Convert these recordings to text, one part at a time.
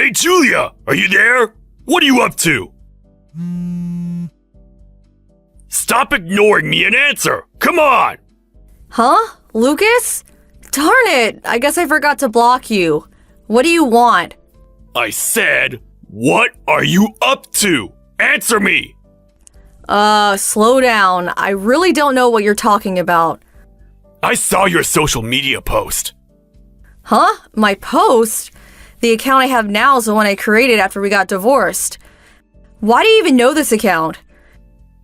Hey, Julia! Are you there? What are you up to? Stop ignoring me and answer! Come on! Huh? Lucas? Darn it! I guess I forgot to block you. What do you want? I said, what are you up to? Answer me! Slow down. I really don't know what you're talking about. I saw your social media post. Huh? My post? The account I have now is the one I created after we got divorced. Why do you even know this account?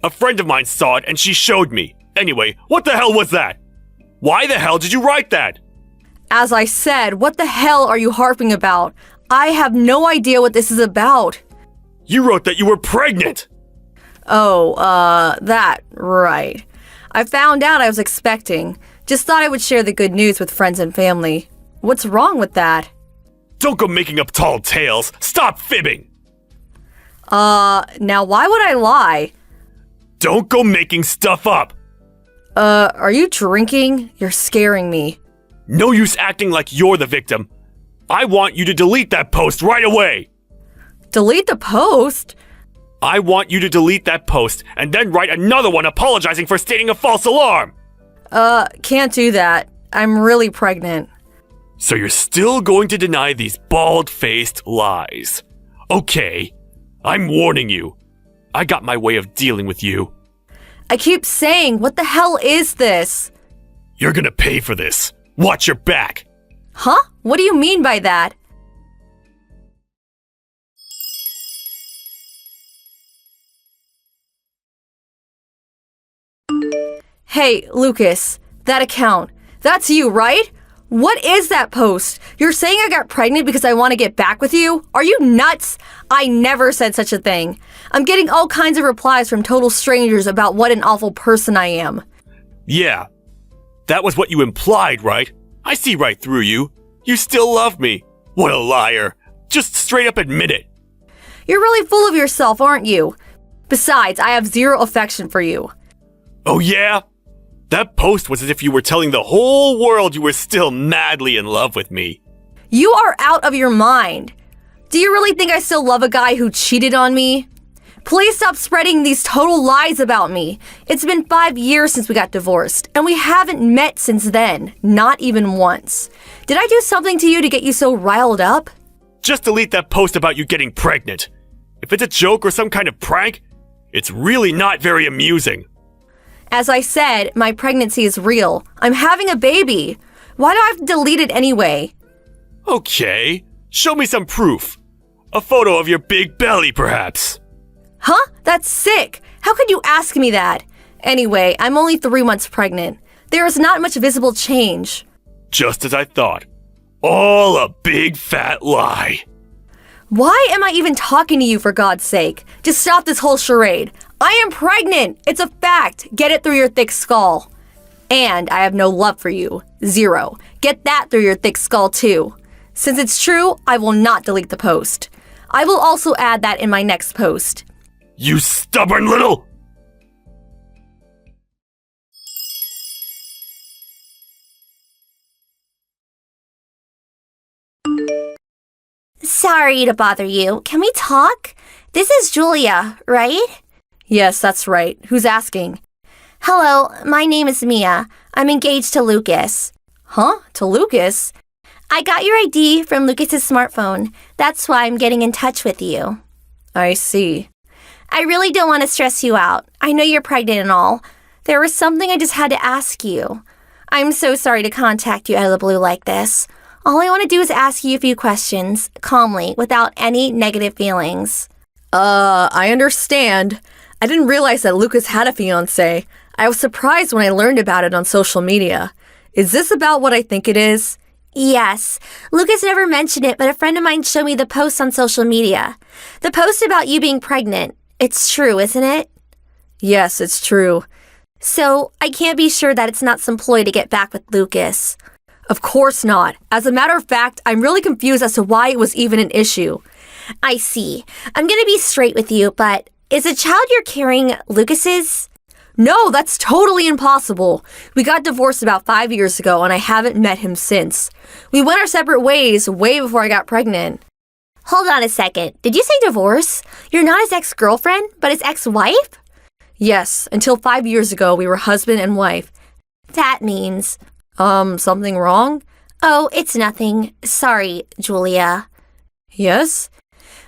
A friend of mine saw it and she showed me. Anyway, what the hell was that? Why the hell did you write that? As I said, what the hell are you harping about? I have no idea what this is about. You wrote that you were pregnant. Oh, that, right. I found out I was expecting. Just thought I would share the good news with friends and family. What's wrong with that? Don't go making up tall tales. Stop fibbing. Now why would I lie? Don't go making stuff up. Are you drinking? You're scaring me. No use acting like you're the victim. I want you to delete that post right away. Delete the post? I want you to delete that post and then write another one apologizing for stating a false alarm. Can't do that. I'm really pregnant. So you're still going to deny these bald-faced lies. Okay, I'm warning you. I got my way of dealing with you. I keep saying, what the hell is this? You're gonna pay for this. Watch your back. Huh? What do you mean by that? Hey, Lucas, that account. That's you, right? What is that post? You're saying I got pregnant because I want to get back with you? Are you nuts? I never said such a thing. I'm getting all kinds of replies from total strangers about what an awful person I am. Yeah, that was what you implied, right? I see right through you. You still love me. What a liar. Just straight up admit it. You're really full of yourself, aren't you? Besides, I have zero affection for you. Oh yeah? That post was as if you were telling the whole world you were still madly in love with me. You are out of your mind. Do you really think I still love a guy who cheated on me? Please stop spreading these total lies about me. It's been 5 years since we got divorced, and we haven't met since then, not even once. Did I do something to you to get you so riled up? Just delete that post about you getting pregnant. If it's a joke or some kind of prank, it's really not very amusing. As I said, my pregnancy is real. I'm having a baby. Why do I have to delete it anyway? Okay, show me some proof. A photo of your big belly, perhaps. Huh? That's sick. How could you ask me that? Anyway, I'm only 3 months pregnant. There is not much visible change. Just as I thought. All a big fat lie. Why am I even talking to you, for God's sake? Just stop this whole charade. I am pregnant. It's a fact. Get it through your thick skull. And I have no love for you. Zero. Get that through your thick skull, too. Since it's true, I will not delete the post. I will also add that in my next post. You stubborn little... Sorry to bother you. Can we talk? This is Julia, right? Yes, that's right. Who's asking? Hello, my name is Mia. I'm engaged to Lucas. Huh? To Lucas? I got your ID from Lucas's smartphone. That's why I'm getting in touch with you. I see. I really don't want to stress you out. I know you're pregnant and all. There was something I just had to ask you. I'm so sorry to contact you out of the blue like this. All I want to do is ask you a few questions, calmly, without any negative feelings. I understand. I didn't realize that Lucas had a fiancé. I was surprised when I learned about it on social media. Is this about what I think it is? Yes. Lucas never mentioned it, but a friend of mine showed me the post on social media. The post about you being pregnant. It's true, isn't it? Yes, it's true. So, I can't be sure that it's not some ploy to get back with Lucas. Of course not. As a matter of fact, I'm really confused as to why it was even an issue. I see. I'm gonna be straight with you, but is the child you're carrying Lucas's? No, that's totally impossible. We got divorced about 5 years ago and I haven't met him since. We went our separate ways way before I got pregnant. Hold on a second. Did you say divorce? You're not his ex-girlfriend, but his ex-wife? Yes, until 5 years ago, we were husband and wife. That means... Something wrong? Oh, it's nothing. Sorry, Julia. Yes?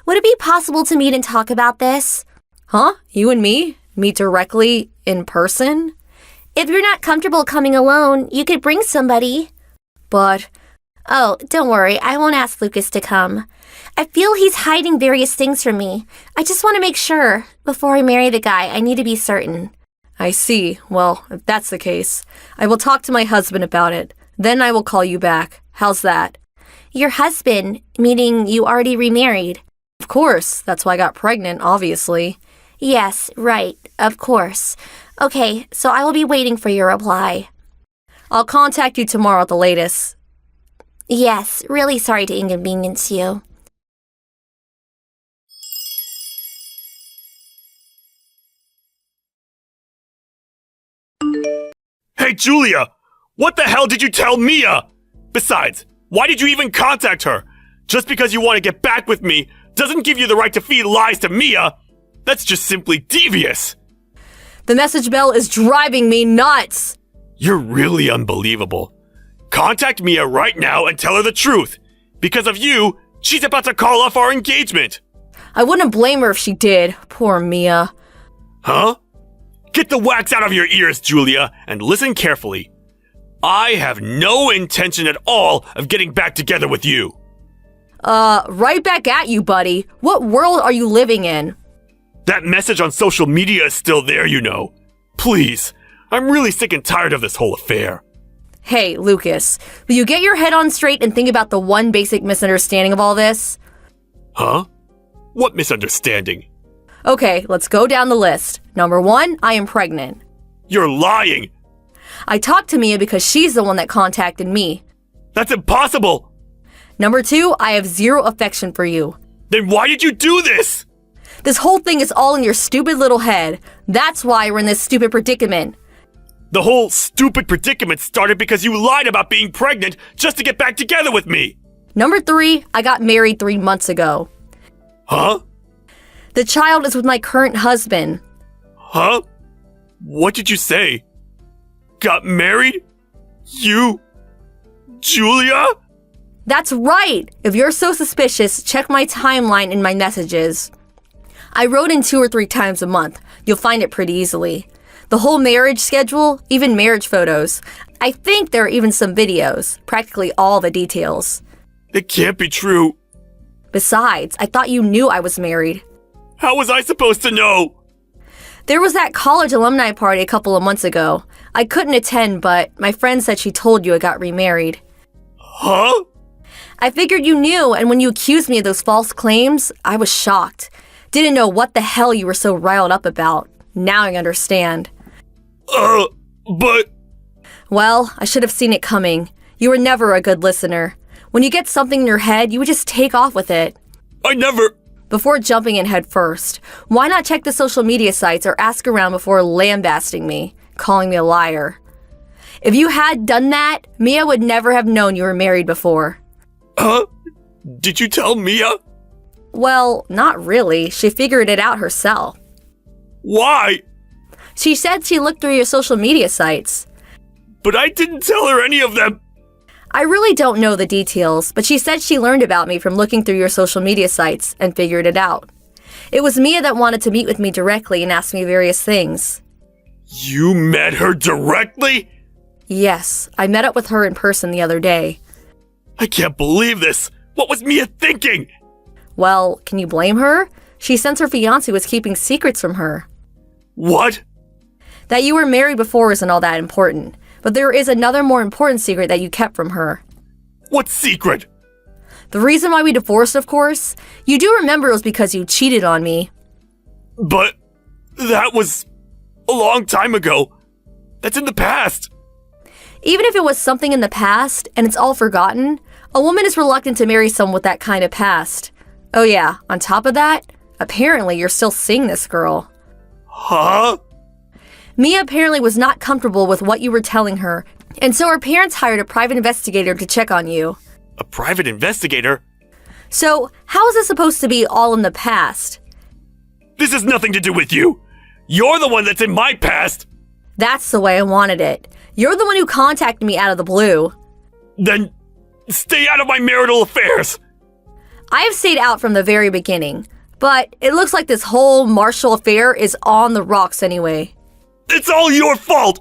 Would it be possible to meet and talk about this? Huh? You and me? Meet directly in person? If you're not comfortable coming alone, you could bring somebody. But... Oh, don't worry. I won't ask Lucas to come. I feel he's hiding various things from me. I just want to make sure. Before I marry the guy, I need to be certain. I see. Well, if that's the case, I will talk to my husband about it. Then I will call you back. How's that? Your husband, meaning you already remarried? Of course. That's why I got pregnant, obviously. Yes, right. Of course. Okay, so I will be waiting for your reply. I'll contact you tomorrow at the latest. Yes, really sorry to inconvenience you. Hey, Julia! What the hell did you tell Mia? Besides, why did you even contact her? Just because you want to get back with me doesn't give you the right to feed lies to Mia. That's just simply devious. The message bell is driving me nuts. You're really unbelievable. Contact Mia right now and tell her the truth. Because of you, she's about to call off our engagement. I wouldn't blame her if she did. Poor Mia. Huh? Get the wax out of your ears, Julia, and listen carefully. I have no intention at all of getting back together with you. Right back at you, buddy. What world are you living in? That message on social media is still there, you know. Please, I'm really sick and tired of this whole affair. Hey, Lucas, will you get your head on straight and think about the one basic misunderstanding of all this? Huh? What misunderstanding? Okay, let's go down the list. Number 1, I am pregnant. You're lying! I talked to Mia because she's the one that contacted me. That's impossible! Number 2, I have zero affection for you. Then why did you do this? This whole thing is all in your stupid little head. That's why we're in this stupid predicament. The whole stupid predicament started because you lied about being pregnant just to get back together with me. Number 3, I got married 3 months ago. Huh? The child is with my current husband. Huh? What did you say? Got married? You? Julia? That's right! If you're so suspicious, check my timeline in my messages. I wrote in 2 or 3 times a month. You'll find it pretty easily. The whole marriage schedule, even marriage photos. I think there are even some videos, practically all the details. It can't be true. Besides, I thought you knew I was married. How was I supposed to know? There was that college alumni party a couple of months ago. I couldn't attend, but my friend said she told you I got remarried. Huh? I figured you knew, and when you accused me of those false claims, I was shocked. Didn't know what the hell you were so riled up about. Now I understand. But... Well, I should have seen it coming. You were never a good listener. When you get something in your head, you would just take off with it. I never... Before jumping in head first, why not check the social media sites or ask around before lambasting me, calling me a liar? If you had done that, Mia would never have known you were married before. Huh? Did you tell Mia? Well, not really. She figured it out herself. Why? She said she looked through your social media sites. But I didn't tell her any of them. I really don't know the details, but she said she learned about me from looking through your social media sites and figured it out. It was Mia that wanted to meet with me directly and ask me various things. You met her directly? Yes, I met up with her in person the other day. I can't believe this. What was Mia thinking? Well, can you blame her? She since her fiancé was keeping secrets from her. What? That you were married before isn't all that important, but there is another more important secret that you kept from her. What secret? The reason why we divorced, of course. You do remember it was because you cheated on me. But that was a long time ago. That's in the past. Even if it was something in the past and it's all forgotten, a woman is reluctant to marry someone with that kind of past. Oh yeah, on top of that, apparently you're still seeing this girl. Huh? Mia apparently was not comfortable with what you were telling her, and so her parents hired a private investigator to check on you. A private investigator? So, how is this supposed to be all in the past? This has nothing to do with you. You're the one that's in my past. That's the way I wanted it. You're the one who contacted me out of the blue. Then stay out of my marital affairs. I have stayed out from the very beginning, but it looks like this whole Marshall affair is on the rocks anyway. It's all your fault.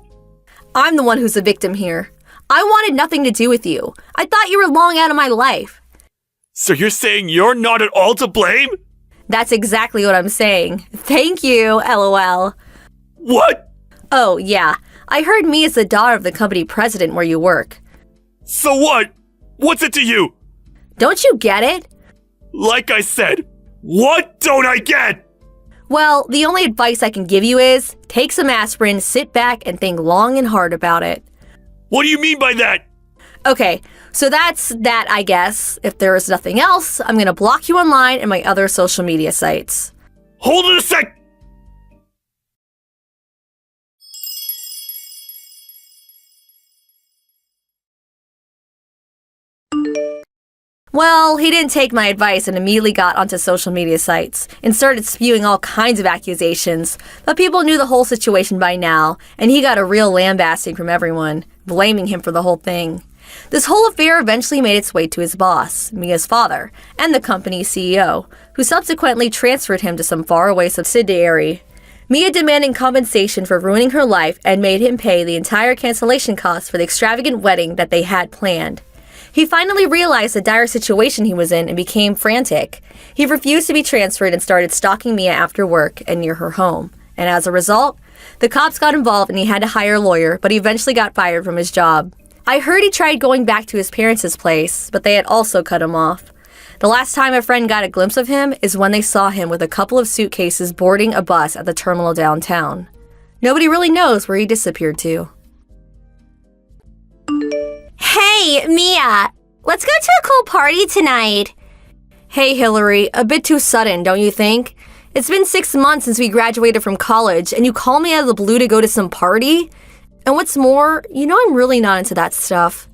I'm the one who's the victim here. I wanted nothing to do with you. I thought you were long out of my life. So you're saying you're not at all to blame? That's exactly what I'm saying. Thank you, LOL. What? Oh, yeah. I heard Mia's the daughter of the company president where you work. So what? What's it to you? Don't you get it? Like I said, what don't I get? Well, the only advice I can give you is take some aspirin, sit back, and think long and hard about it. What do you mean by that? Okay, so that's that, I guess. If there is nothing else, I'm gonna block you online and my other social media sites. Hold it a sec! Well, he didn't take my advice and immediately got onto social media sites and started spewing all kinds of accusations, but people knew the whole situation by now, and he got a real lambasting from everyone, blaming him for the whole thing. This whole affair eventually made its way to his boss, Mia's father, and the company's CEO, who subsequently transferred him to some faraway subsidiary. Mia demanded compensation for ruining her life and made him pay the entire cancellation costs for the extravagant wedding that they had planned. He finally realized the dire situation he was in and became frantic. He refused to be transferred and started stalking Mia after work and near her home. And as a result, the cops got involved and he had to hire a lawyer, but he eventually got fired from his job. I heard he tried going back to his parents' place, but they had also cut him off. The last time a friend got a glimpse of him is when they saw him with a couple of suitcases boarding a bus at the terminal downtown. Nobody really knows where he disappeared to. Hey, Mia, let's go to a cool party tonight. Hey, Hillary, a bit too sudden, don't you think? It's been 6 months since we graduated from college, and you call me out of the blue to go to some party? And what's more, you know I'm really not into that stuff.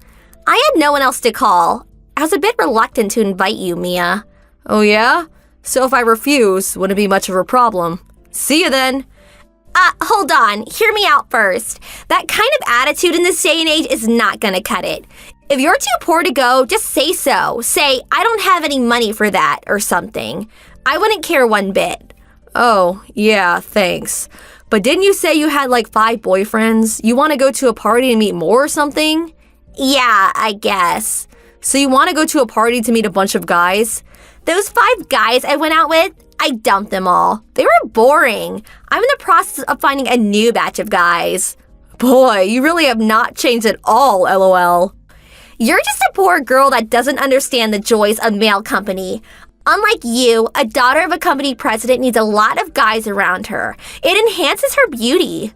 I had no one else to call. I was a bit reluctant to invite you, Mia. Oh yeah? So if I refuse, wouldn't be much of a problem. See you then. Hold on. Hear me out first. That kind of attitude in this day and age is not gonna cut it. If you're too poor to go, just say so. Say, I don't have any money for that, or something. I wouldn't care one bit. Oh, yeah, thanks. But didn't you say you had like 5 boyfriends? You want to go to a party and meet more or something? Yeah, I guess. So you want to go to a party to meet a bunch of guys? Those 5 guys I went out with, I dumped them all. They were boring. I'm in the process of finding a new batch of guys. Boy, you really have not changed at all, LOL. You're just a poor girl that doesn't understand the joys of male company. Unlike you, a daughter of a company president needs a lot of guys around her. It enhances her beauty.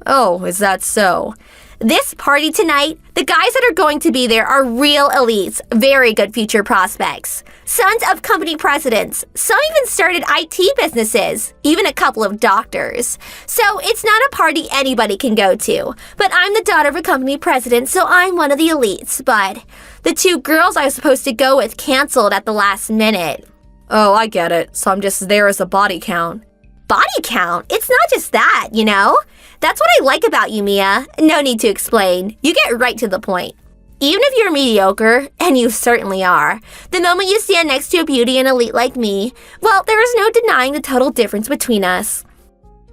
Oh, is that so? This party tonight, the guys that are going to be there are real elites, very good future prospects. Sons of company presidents. Some even started IT businesses, even a couple of doctors. So it's not a party anybody can go to. But I'm the daughter of a company president, so I'm one of the elites. But the 2 girls I was supposed to go with canceled at the last minute. Oh, I get it. So I'm just there as a body count. Body count? It's not just that, you know? That's what I like about you, Mia. No need to explain. You get right to the point. Even if you're mediocre, and you certainly are, the moment you stand next to a beauty and elite like me, well, there is no denying the total difference between us.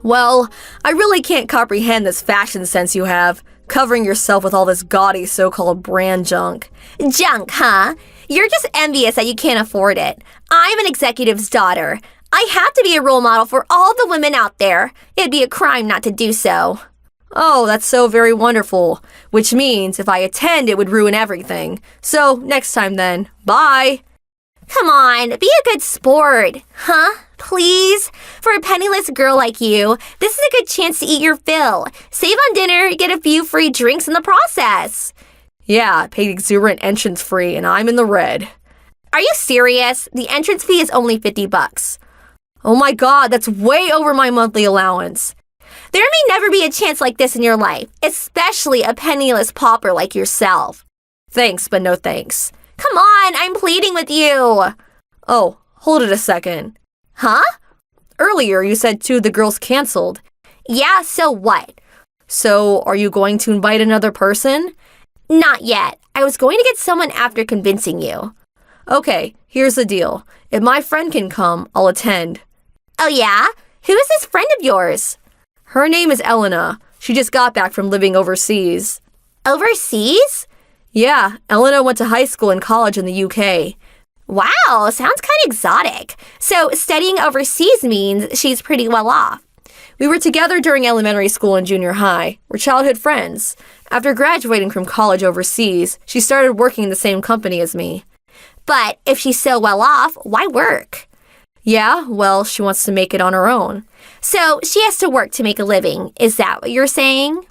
Well, I really can't comprehend this fashion sense you have, covering yourself with all this gaudy so-called brand junk. Junk, huh? You're just envious that you can't afford it. I'm an executive's daughter. I have to be a role model for all the women out there. It'd be a crime not to do so. Oh, that's so very wonderful. Which means if I attend, it would ruin everything. So, next time then. Bye! Come on, be a good sport. Huh? Please? For a penniless girl like you, this is a good chance to eat your fill. Save on dinner, get a few free drinks in the process. Yeah, paid exuberant entrance fee, and I'm in the red. Are you serious? The entrance fee is only $50. Oh my god, that's way over my monthly allowance. There may never be a chance like this in your life, especially a penniless pauper like yourself. Thanks, but no thanks. Come on, I'm pleading with you. Oh, hold it a second. Huh? Earlier, you said two of the girls canceled. Yeah, so what? So, are you going to invite another person? Not yet. I was going to get someone after convincing you. Okay, here's the deal. If my friend can come, I'll attend. Oh yeah? Who is this friend of yours? Her name is Elena. She just got back from living overseas. Overseas? Yeah, Elena went to high school and college in the UK. Wow, sounds kind of exotic. So studying overseas means she's pretty well off. We were together during elementary school and junior high. We're childhood friends. After graduating from college overseas, she started working in the same company as me. But if she's so well off, why work? Yeah, well, she wants to make it on her own. So she has to work to make a living. Is that what you're saying?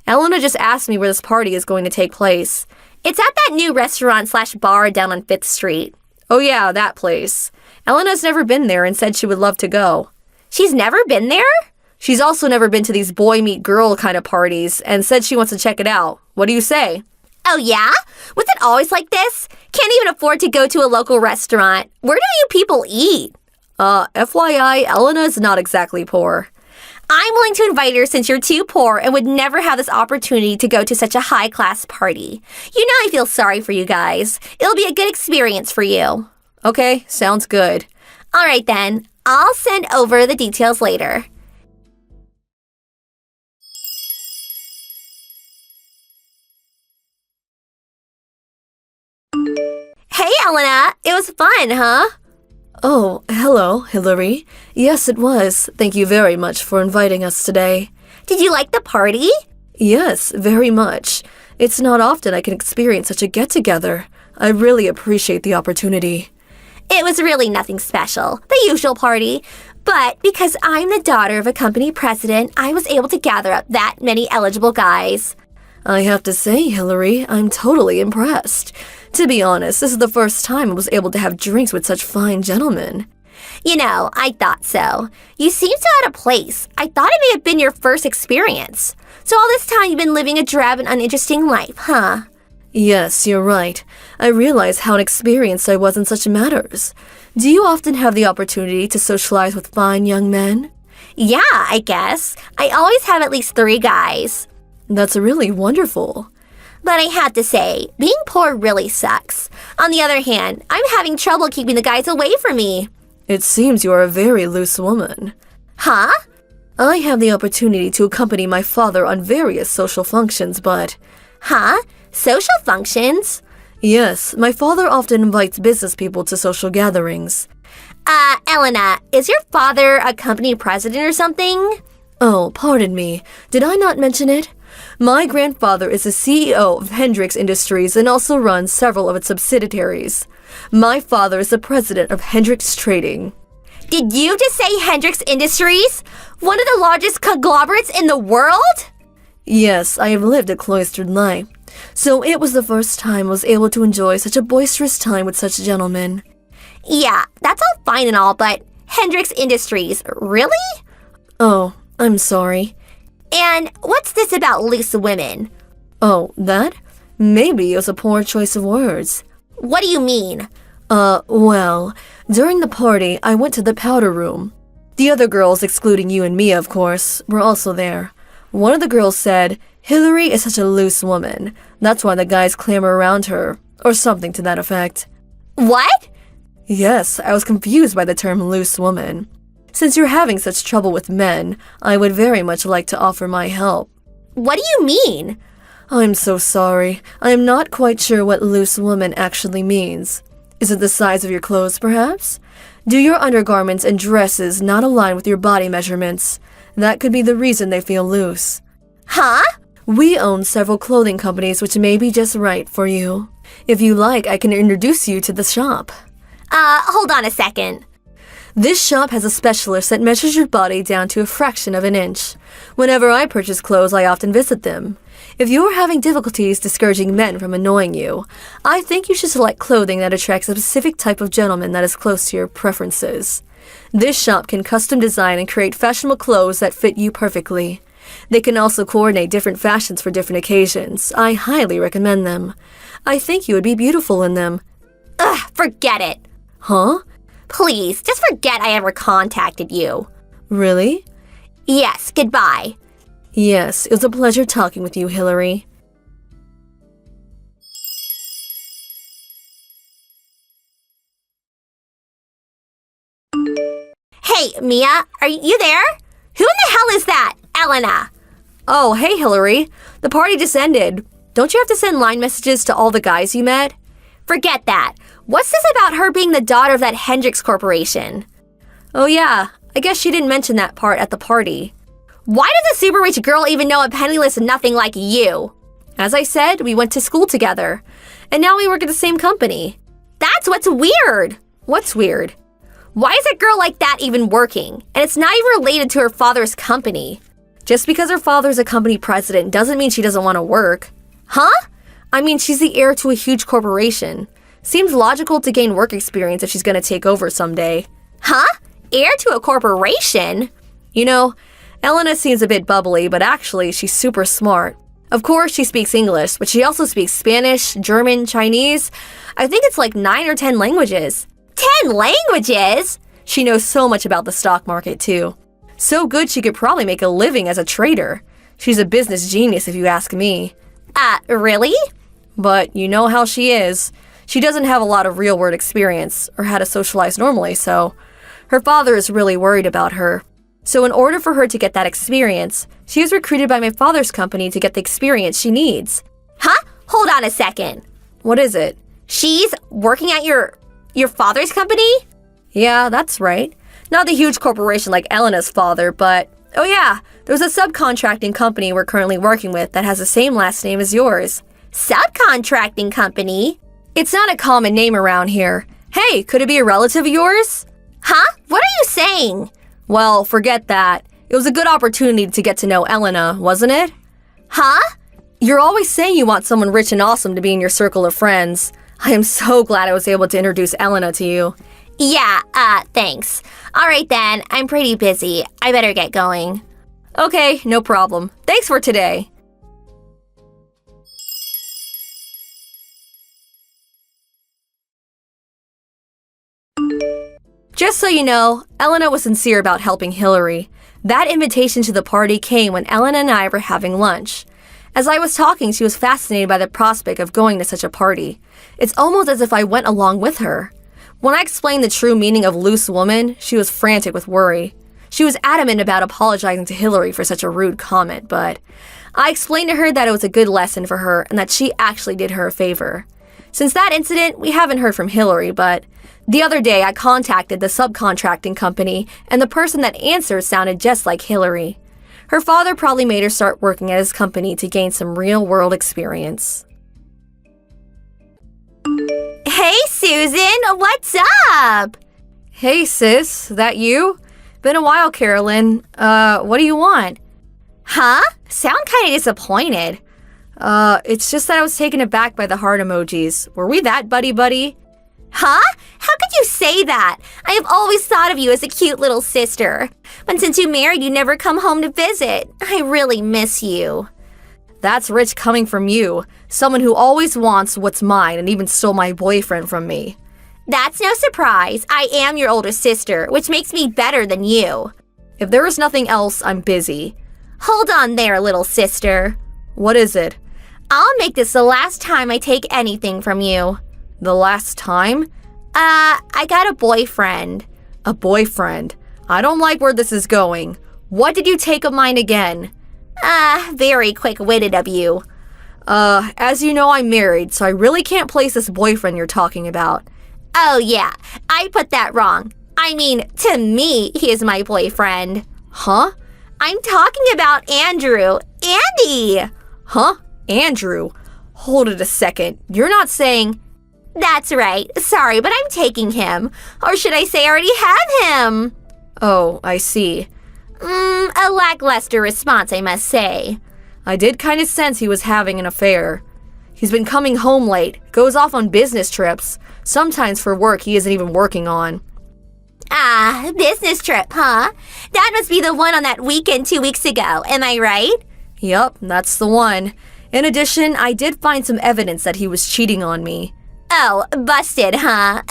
Elena just asked me where this party is going to take place. It's at that new restaurant/bar down on 5th Street. Oh yeah, that place. Elena's never been there and said she would love to go. She's never been there? She's also never been to these boy-meet-girl kind of parties and said she wants to check it out. What do you say? Oh yeah? Was it always like this? Can't even afford to go to a local restaurant. Where do you people eat? FYI, Elena's not exactly poor. I'm willing to invite her since you're too poor and would never have this opportunity to go to such a high-class party. You know I feel sorry for you guys. It'll be a good experience for you. Okay, sounds good. All right then. I'll send over the details later. Hey, Elena. It was fun, huh? Oh, hello, Hillary. Yes, it was. Thank you very much for inviting us today. Did you like the party? Yes, very much. It's not often I can experience such a get-together. I really appreciate the opportunity. It was really nothing special, the usual party. But because I'm the daughter of a company president, I was able to gather up that many eligible guys. I have to say, Hillary, I'm totally impressed. To be honest, this is the first time I was able to have drinks with such fine gentlemen. You know, I thought so. You seem so out of place. I thought it may have been your first experience. So all this time you've been living a drab and uninteresting life, huh? Yes, you're right. I realize how inexperienced I was in such matters. Do you often have the opportunity to socialize with fine young men? Yeah, I guess. I always have at least 3 guys. That's really wonderful. But I had to say, being poor really sucks. On the other hand, I'm having trouble keeping the guys away from me. It seems you are a very loose woman. Huh? I have the opportunity to accompany my father on various social functions, but... Huh? Social functions? Yes, my father often invites business people to social gatherings. Elena, is your father a company president or something? Oh, pardon me. Did I not mention it? My grandfather is the CEO of Hendrix Industries and also runs several of its subsidiaries. My father is the president of Hendrix Trading. Did you just say Hendrix Industries? One of the largest conglomerates in the world? Yes, I have lived a cloistered life. So it was the first time I was able to enjoy such a boisterous time with such gentlemen. Yeah, that's all fine and all, but Hendrix Industries, really? Oh, I'm sorry. And what's this about loose women? Oh, that? Maybe it was a poor choice of words. What do you mean? Well, during the party, I went to the powder room. The other girls, excluding you and Mia, of course, were also there. One of the girls said, "Hillary is such a loose woman. That's why the guys clamor around her," or something to that effect. What? Yes, I was confused by the term loose woman. Since you're having such trouble with men, I would very much like to offer my help. What do you mean? I'm so sorry. I am not quite sure what loose woman actually means. Is it the size of your clothes, perhaps? Do your undergarments and dresses not align with your body measurements? That could be the reason they feel loose. Huh? We own several clothing companies which may be just right for you. If you like, I can introduce you to the shop. Hold on a second. This shop has a specialist that measures your body down to a fraction of an inch. Whenever I purchase clothes, I often visit them. If you're having difficulties discouraging men from annoying you, I think you should select clothing that attracts a specific type of gentleman that is close to your preferences. This shop can custom design and create fashionable clothes that fit you perfectly. They can also coordinate different fashions for different occasions. I highly recommend them. I think you would be beautiful in them. Ugh, forget it. Huh? Please, just forget I ever contacted you. Really? Yes, goodbye. Yes, it was a pleasure talking with you, Hillary. Hey, Mia, are you there? Who in the hell is that? Elena. Oh, hey, Hillary. The party just ended. Don't you have to send line messages to all the guys you met? Forget that. What's this about her being the daughter of that Hendricks Corporation? Oh, yeah. I guess she didn't mention that part at the party. Why does a super rich girl even know a penniless nothing like you? As I said, we went to school together. And now we work at the same company. That's what's weird. What's weird? Why is a girl like that even working? And it's not even related to her father's company. Just because her father's a company president doesn't mean she doesn't want to work. Huh? I mean, she's the heir to a huge corporation. Seems logical to gain work experience if she's going to take over someday. Huh? Heir to a corporation? You know, Elena seems a bit bubbly, but actually she's super smart. Of course, she speaks English, but she also speaks Spanish, German, Chinese. I think it's like 9 or 10 languages. 10 languages? She knows so much about the stock market, too. So good she could probably make a living as a trader. She's a business genius, if you ask me. Really? But you know how she is. She doesn't have a lot of real-world experience, or how to socialize normally, so her father is really worried about her. So in order for her to get that experience, she was recruited by my father's company to get the experience she needs. Huh? Hold on a second. What is it? She's working at your father's company? Yeah, that's right. Not the huge corporation like Elena's father, but oh yeah, there's a subcontracting company we're currently working with that has the same last name as yours. Subcontracting company? It's not a common name around here. Hey, could it be a relative of yours? Huh? What are you saying? Well, forget that. It was a good opportunity to get to know Elena, wasn't it? Huh? You're always saying you want someone rich and awesome to be in your circle of friends. I am so glad I was able to introduce Elena to you. Yeah, thanks. All right then, I'm pretty busy. I better get going. Okay, no problem. Thanks for today. Just so you know, Elena was sincere about helping Hillary. That invitation to the party came when Elena and I were having lunch. As I was talking, she was fascinated by the prospect of going to such a party. It's almost as if I went along with her. When I explained the true meaning of loose woman, she was frantic with worry. She was adamant about apologizing to Hillary for such a rude comment, but I explained to her that it was a good lesson for her and that she actually did her a favor. Since that incident, we haven't heard from Hillary, but the other day I contacted the subcontracting company, and the person that answered sounded just like Hillary. Her father probably made her start working at his company to gain some real-world experience. Hey, Susan, what's up? Hey, sis, that you? Been a while, Carolyn. What do you want? Huh? Sound kind of disappointed. It's just that I was taken aback by the heart emojis. Were we that buddy-buddy? Huh? How could you say that? I have always thought of you as a cute little sister. But since you married, you never come home to visit. I really miss you. That's rich coming from you. Someone who always wants what's mine and even stole my boyfriend from me. That's no surprise. I am your older sister, which makes me better than you. If there is nothing else, I'm busy. Hold on there, little sister. What is it? I'll make this the last time I take anything from you. The last time? I got a boyfriend. A boyfriend? I don't like where this is going. What did you take of mine again? Very quick-witted of you. As you know, I'm married, so I really can't place this boyfriend you're talking about. Oh, yeah. I put that wrong. I mean, to me, he is my boyfriend. Huh? I'm talking about Andrew. Andy! Huh? Andrew? Hold it a second. You're not saying... That's right. Sorry, but I'm taking him. Or should I say I already have him? Oh, I see. A lackluster response, I must say. I did kind of sense he was having an affair. He's been coming home late, goes off on business trips, sometimes for work he isn't even working on. Business trip, huh? That must be the one on that weekend 2 weeks ago, am I right? Yup, that's the one. In addition, I did find some evidence that he was cheating on me. Oh, busted, huh?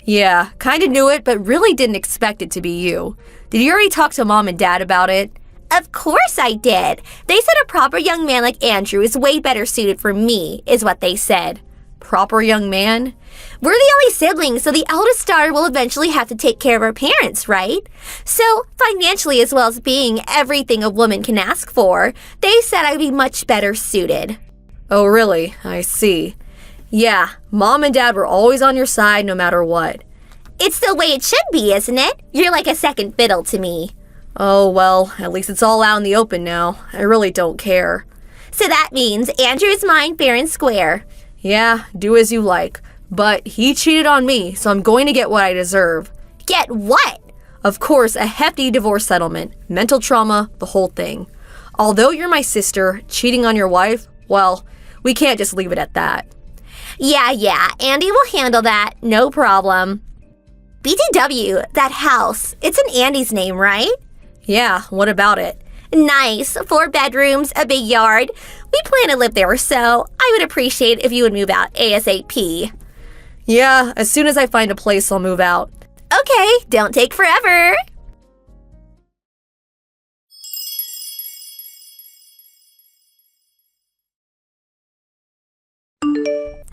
Yeah, kinda knew it, but really didn't expect it to be you. Did you already talk to Mom and Dad about it? Of course I did. They said a proper young man like Andrew is way better suited for me, is what they said. Proper young man? We're the only siblings, so the eldest daughter will eventually have to take care of her parents, right? So, financially as well as being everything a woman can ask for, they said I'd be much better suited. Oh, really? I see. Yeah, Mom and Dad were always on your side no matter what. It's the way it should be, isn't it? You're like a second fiddle to me. Oh, well, at least it's all out in the open now. I really don't care. So that means Andrew is mine fair and square. Yeah, do as you like. But he cheated on me, so I'm going to get what I deserve. Get what? Of course, a hefty divorce settlement, mental trauma, the whole thing. Although you're my sister, cheating on your wife, well, we can't just leave it at that. Yeah, Andy will handle that, no problem. BTW, that house, it's in Andy's name, right? Yeah, what about it? Nice, 4 bedrooms, a big yard. We plan to live there, so I would appreciate if you would move out ASAP. Yeah, as soon as I find a place, I'll move out. Okay, don't take forever.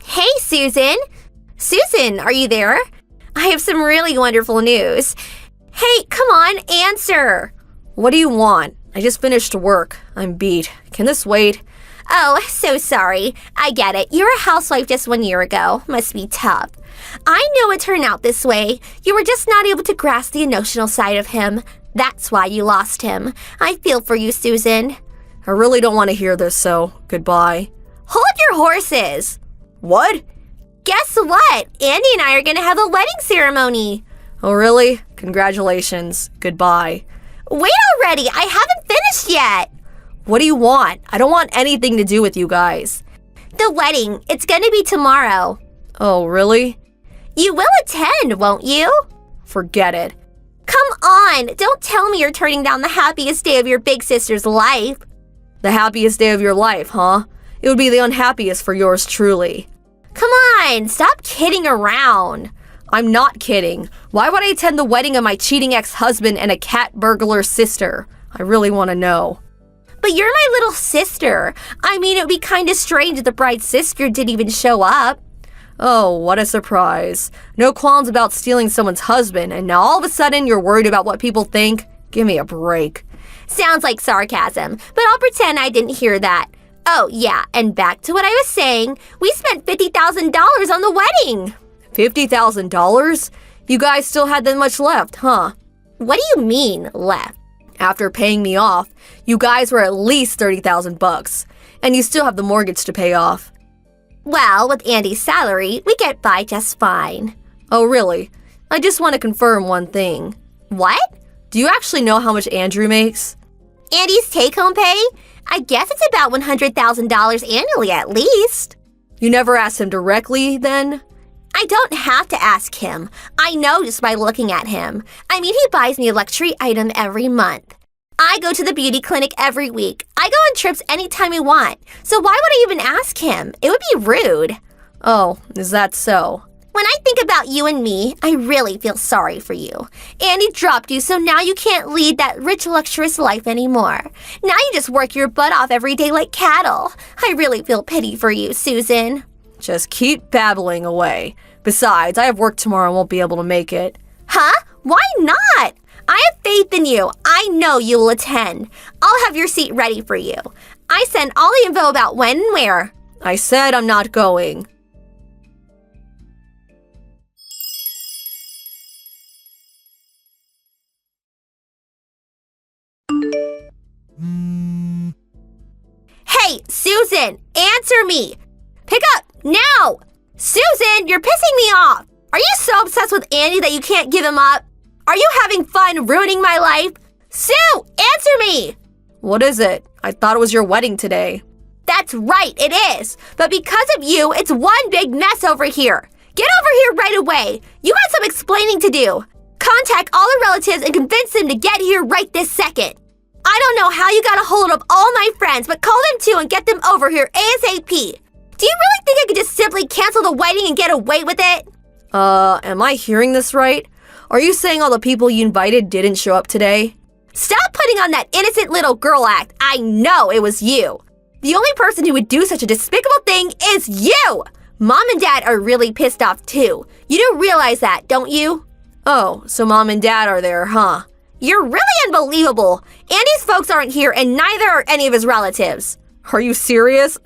Hey, Susan. Susan, are you there? I have some really wonderful news. Hey, come on, answer. What do you want? I just finished work. I'm beat. Can this wait? Oh, so sorry. I get it. You're a housewife just 1 year ago. Must be tough. I knew it turned out this way. You were just not able to grasp the emotional side of him. That's why you lost him. I feel for you, Susan. I really don't want to hear this, so goodbye. Hold your horses. What? Guess what? Andy and I are going to have a wedding ceremony. Oh, really? Congratulations. Goodbye. Wait already. I haven't finished yet. What do you want? I don't want anything to do with you guys. The wedding. It's going to be tomorrow. Oh, really? You will attend, won't you? Forget it. Come on. Don't tell me you're turning down the happiest day of your big sister's life. The happiest day of your life, huh? It would be the unhappiest for yours truly. Come on. Stop kidding around. I'm not kidding. Why would I attend the wedding of my cheating ex-husband and a cat burglar sister? I really want to know. But you're my little sister. I mean, it would be kind of strange if the bride's sister didn't even show up. Oh, what a surprise. No qualms about stealing someone's husband, and now all of a sudden you're worried about what people think? Give me a break. Sounds like sarcasm, but I'll pretend I didn't hear that. Oh, yeah, and back to what I was saying, we spent $50,000 on the wedding. $50,000? You guys still had that much left, huh? What do you mean, left? After paying me off, you guys were at least $30,000, and you still have the mortgage to pay off. Well, with Andy's salary, we get by just fine. Oh, really? I just want to confirm one thing. What? Do you actually know how much Andrew makes? Andy's take-home pay? I guess it's about $100,000 annually at least. You never asked him directly, then? I don't have to ask him. I know just by looking at him. I mean, he buys me a luxury item every month. I go to the beauty clinic every week. I go on trips anytime I want. So why would I even ask him? It would be rude. Oh, is that so? When I think about you and me, I really feel sorry for you. Andy dropped you, so now you can't lead that rich, luxurious life anymore. Now you just work your butt off every day like cattle. I really feel pity for you, Susan. Just keep babbling away. Besides, I have work tomorrow and won't be able to make it. Huh? Why not? I have faith in you. I know you will attend. I'll have your seat ready for you. I sent all the info about when and where. I said I'm not going. Hey, Susan, answer me. Pick up now. Susan, you're pissing me off. Are you so obsessed with Andy that you can't give him up? Are you having fun ruining my life? Sue, answer me. What is it? I thought it was your wedding today. That's right, it is. But because of you, it's one big mess over here. Get over here right away. You got some explaining to do. Contact all the relatives and convince them to get here right this second. I don't know how you got a hold of all my friends, but call them too and get them over here ASAP. Do you really think I could just simply cancel the wedding and get away with it? Am I hearing this right? Are you saying all the people you invited didn't show up today? Stop putting on that innocent little girl act. I know it was you. The only person who would do such a despicable thing is you. Mom and Dad are really pissed off too. You do realize that, don't you? Oh, so Mom and Dad are there, huh? You're really unbelievable. Andy's folks aren't here and neither are any of his relatives. Are you serious?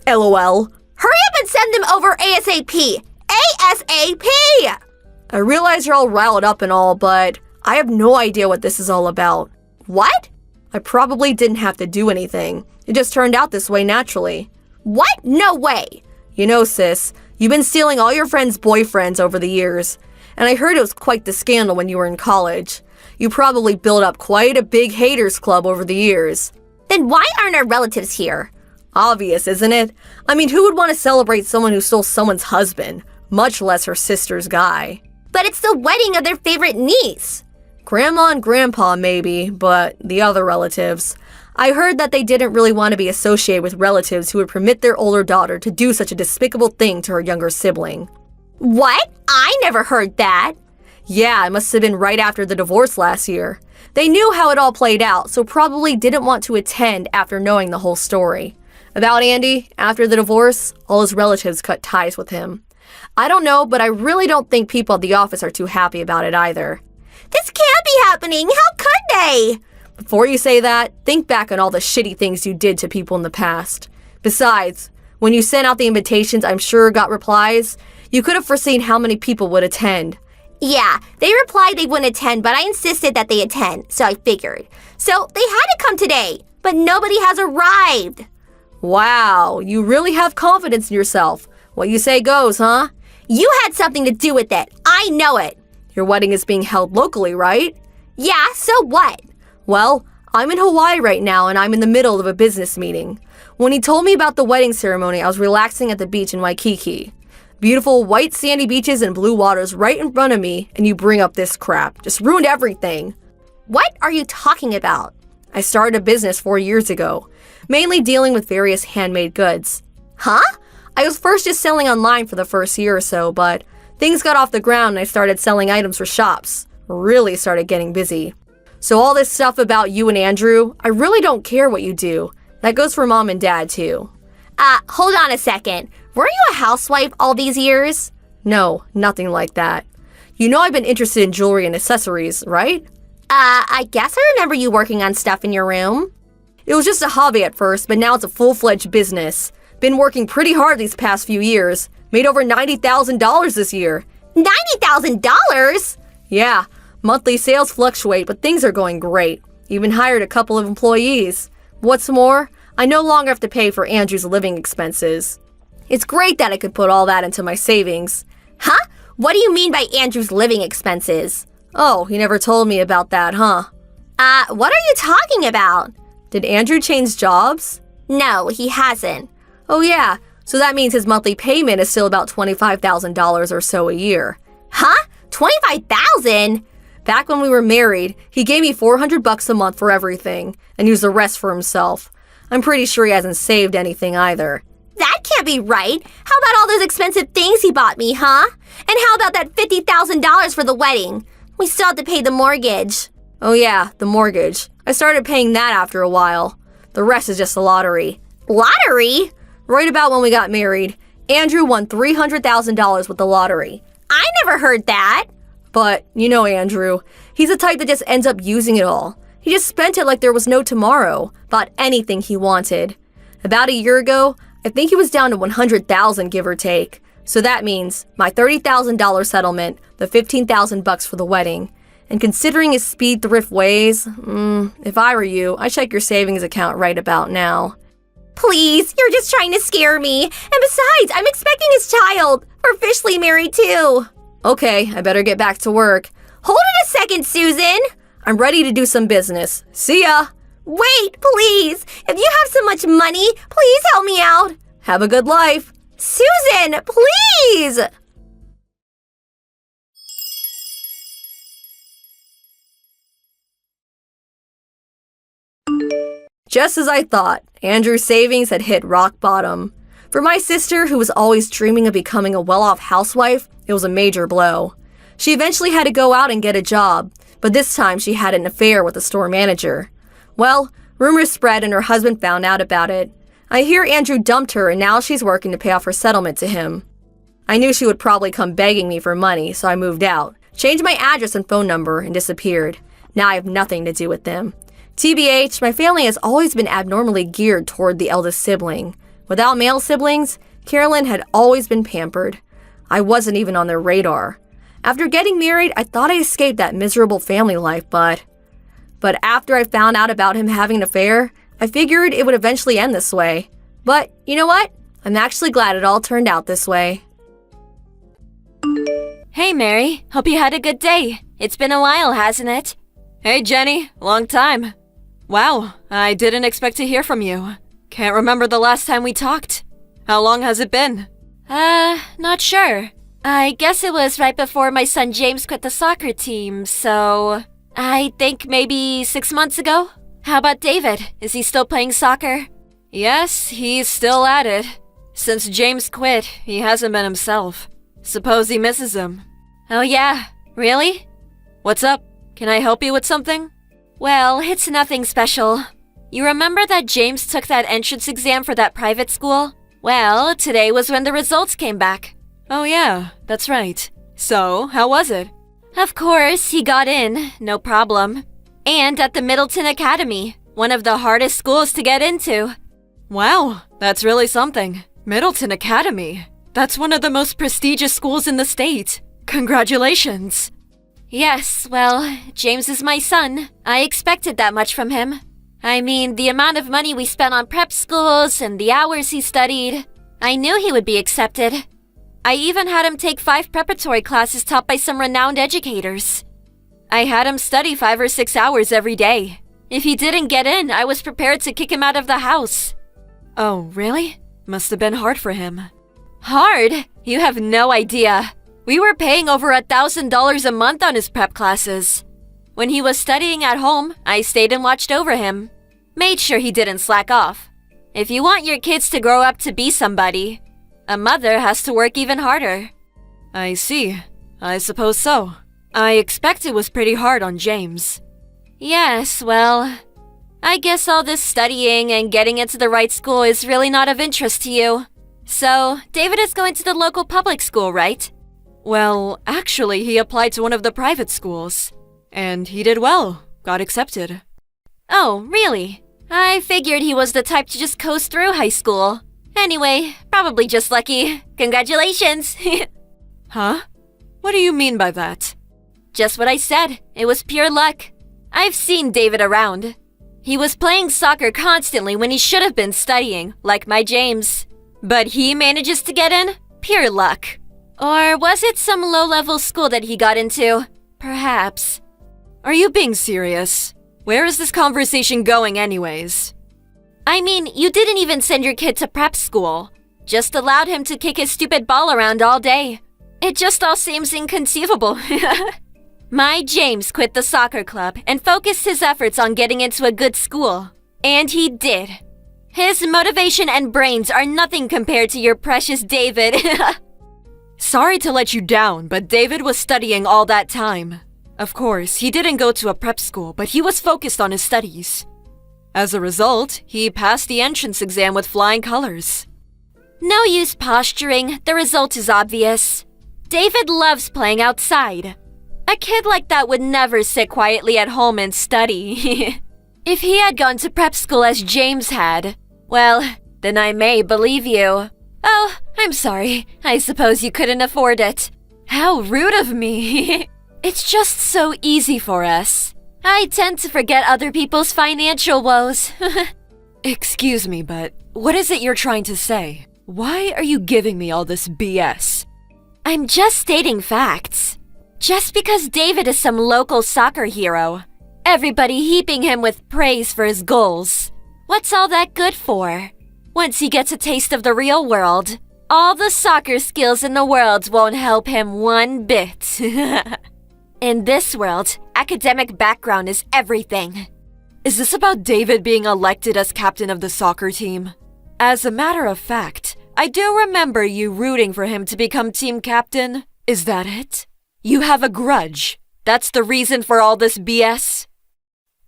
LOL. Hurry up and send them over ASAP. ASAP! I realize you're all riled up and all, but I have no idea what this is all about. What? I probably didn't have to do anything. It just turned out this way naturally. What? No way. You know, sis, you've been stealing all your friends' boyfriends over the years. And I heard it was quite the scandal when you were in college. You probably built up quite a big haters club over the years. Then why aren't our relatives here? Obvious, isn't it? I mean, who would want to celebrate someone who stole someone's husband, much less her sister's guy? But it's the wedding of their favorite niece. Grandma and Grandpa, maybe, but the other relatives. I heard that they didn't really want to be associated with relatives who would permit their older daughter to do such a despicable thing to her younger sibling. What? I never heard that. Yeah, it must have been right after the divorce last year. They knew how it all played out, so probably didn't want to attend after knowing the whole story. About Andy, after the divorce, all his relatives cut ties with him. I don't know, but I really don't think people at the office are too happy about it either. This can't be happening. How could they? Before you say that, think back on all the shitty things you did to people in the past. Besides, when you sent out the invitations I'm sure got replies, you could have foreseen how many people would attend. Yeah, they replied they wouldn't attend, but I insisted that they attend, so I figured. So they had to come today, but nobody has arrived. Wow, you really have confidence in yourself. What you say goes, huh? You had something to do with it. I know it. Your wedding is being held locally, right? Yeah, so what? Well, I'm in Hawaii right now and I'm in the middle of a business meeting. When he told me about the wedding ceremony, I was relaxing at the beach in Waikiki. Beautiful white sandy beaches and blue waters right in front of me, and you bring up this crap. Just ruined everything. What are you talking about? I started a business 4 years ago, mainly dealing with various handmade goods. Huh? I was first just selling online for the first year or so, but things got off the ground and I started selling items for shops. Really started getting busy. So all this stuff about you and Andrew, I really don't care what you do. That goes for Mom and Dad too. Hold on a second. Were you a housewife all these years? No, nothing like that. You know I've been interested in jewelry and accessories, right? I guess I remember you working on stuff in your room. It was just a hobby at first, but now it's a full-fledged business. Been working pretty hard these past few years. Made over $90,000 this year. $90,000? Yeah, monthly sales fluctuate, but things are going great. Even hired a couple of employees. What's more, I no longer have to pay for Andrew's living expenses. It's great that I could put all that into my savings. Huh? What do you mean by Andrew's living expenses? Oh, he never told me about that, huh? What are you talking about? Did Andrew change jobs? No, he hasn't. Oh yeah, so that means his monthly payment is still about $25,000 or so a year. Huh? $25,000? Back when we were married, he gave me $400 a month for everything and used the rest for himself. I'm pretty sure he hasn't saved anything either. That can't be right. How about all those expensive things he bought me, huh? And how about that $50,000 for the wedding? We still have to pay the mortgage. Oh yeah, the mortgage. I started paying that after a while. The rest is just the lottery. Lottery? Right about when we got married, Andrew won $300,000 with the lottery. I never heard that. But, you know Andrew, he's the type that just ends up using it all. He just spent it like there was no tomorrow, bought anything he wanted. About a year ago, I think he was down to $100,000 give or take. So that means my $30,000 settlement, the $15,000 for the wedding. And considering his speed thrift ways, if I were you, I'd check your savings account right about now. Please, you're just trying to scare me. And besides, I'm expecting his child. We're officially married too. Okay, I better get back to work. Hold it a second, Susan. I'm ready to do some business. See ya! Wait, please. If you have so much money, please help me out. Have a good life. Susan, please! Just as I thought, Andrew's savings had hit rock bottom. For my sister, who was always dreaming of becoming a well-off housewife, it was a major blow. She eventually had to go out and get a job, but this time she had an affair with the store manager. Well, rumors spread and her husband found out about it. I hear Andrew dumped her and now she's working to pay off her settlement to him. I knew she would probably come begging me for money, so I moved out, changed my address and phone number, and disappeared. Now I have nothing to do with them. TBH, my family has always been abnormally geared toward the eldest sibling. Without male siblings, Carolyn had always been pampered. I wasn't even on their radar. After getting married, I thought I escaped that miserable family life, but after I found out about him having an affair, I figured it would eventually end this way. But you know what? I'm actually glad it all turned out this way. Hey, Mary. Hope you had a good day. It's been a while, hasn't it? Hey, Jenny. Long time. Wow, I didn't expect to hear from you. Can't remember the last time we talked. How long has it been? Not sure. I guess it was right before my son James quit the soccer team, so I think maybe 6 months ago. How about David? Is he still playing soccer? Yes, he's still at it. Since James quit, he hasn't been himself. Suppose he misses him. Oh yeah, really? What's up? Can I help you with something? Well, it's nothing special. You remember that James took that entrance exam for that private school? Well, today was when the results came back. Oh yeah, that's right. So, how was it? Of course, he got in, no problem. And at the Middleton Academy, one of the hardest schools to get into. Wow, that's really something. Middleton Academy. That's one of the most prestigious schools in the state. Congratulations. Yes, well, James is my son. I expected that much from him. I mean, the amount of money we spent on prep schools and the hours he studied. I knew he would be accepted. I even had him take 5 preparatory classes taught by some renowned educators. I had him study 5 or 6 hours every day. If he didn't get in, I was prepared to kick him out of the house. Oh, really? Must have been hard for him. Hard? You have no idea. We were paying over $1,000 a month on his prep classes. When he was studying at home, I stayed and watched over him. Made sure he didn't slack off. If you want your kids to grow up to be somebody, a mother has to work even harder. I see. I suppose so. I expect it was pretty hard on James. Yes, well, I guess all this studying and getting into the right school is really not of interest to you. So, David is going to the local public school, right? Well, actually, he applied to one of the private schools. And he did well. Got accepted. Oh, really? I figured he was the type to just coast through high school. Anyway, probably just lucky. Congratulations! Huh? What do you mean by that? Just what I said. It was pure luck. I've seen David around. He was playing soccer constantly when he should have been studying, like my James. But he manages to get in? Pure luck. Or was it some low-level school that he got into? Perhaps. Are you being serious? Where is this conversation going anyways? I mean, you didn't even send your kid to prep school. Just allowed him to kick his stupid ball around all day. It just all seems inconceivable. My James quit the soccer club and focused his efforts on getting into a good school. And he did. His motivation and brains are nothing compared to your precious David. Sorry to let you down, but David was studying all that time. Of course, he didn't go to a prep school, but he was focused on his studies. As a result, he passed the entrance exam with flying colors. No use posturing, the result is obvious. David loves playing outside. A kid like that would never sit quietly at home and study. If he had gone to prep school as James had, well, then I may believe you. Oh, I'm sorry. I suppose you couldn't afford it. How rude of me. It's just so easy for us. I tend to forget other people's financial woes. Excuse me, but what is it you're trying to say? Why are you giving me all this BS? I'm just stating facts. Just because David is some local soccer hero, everybody heaping him with praise for his goals. What's all that good for? Once he gets a taste of the real world, all the soccer skills in the world won't help him one bit. In this world, academic background is everything. Is this about David being elected as captain of the soccer team? As a matter of fact, I do remember you rooting for him to become team captain. Is that it? You have a grudge. That's the reason for all this BS?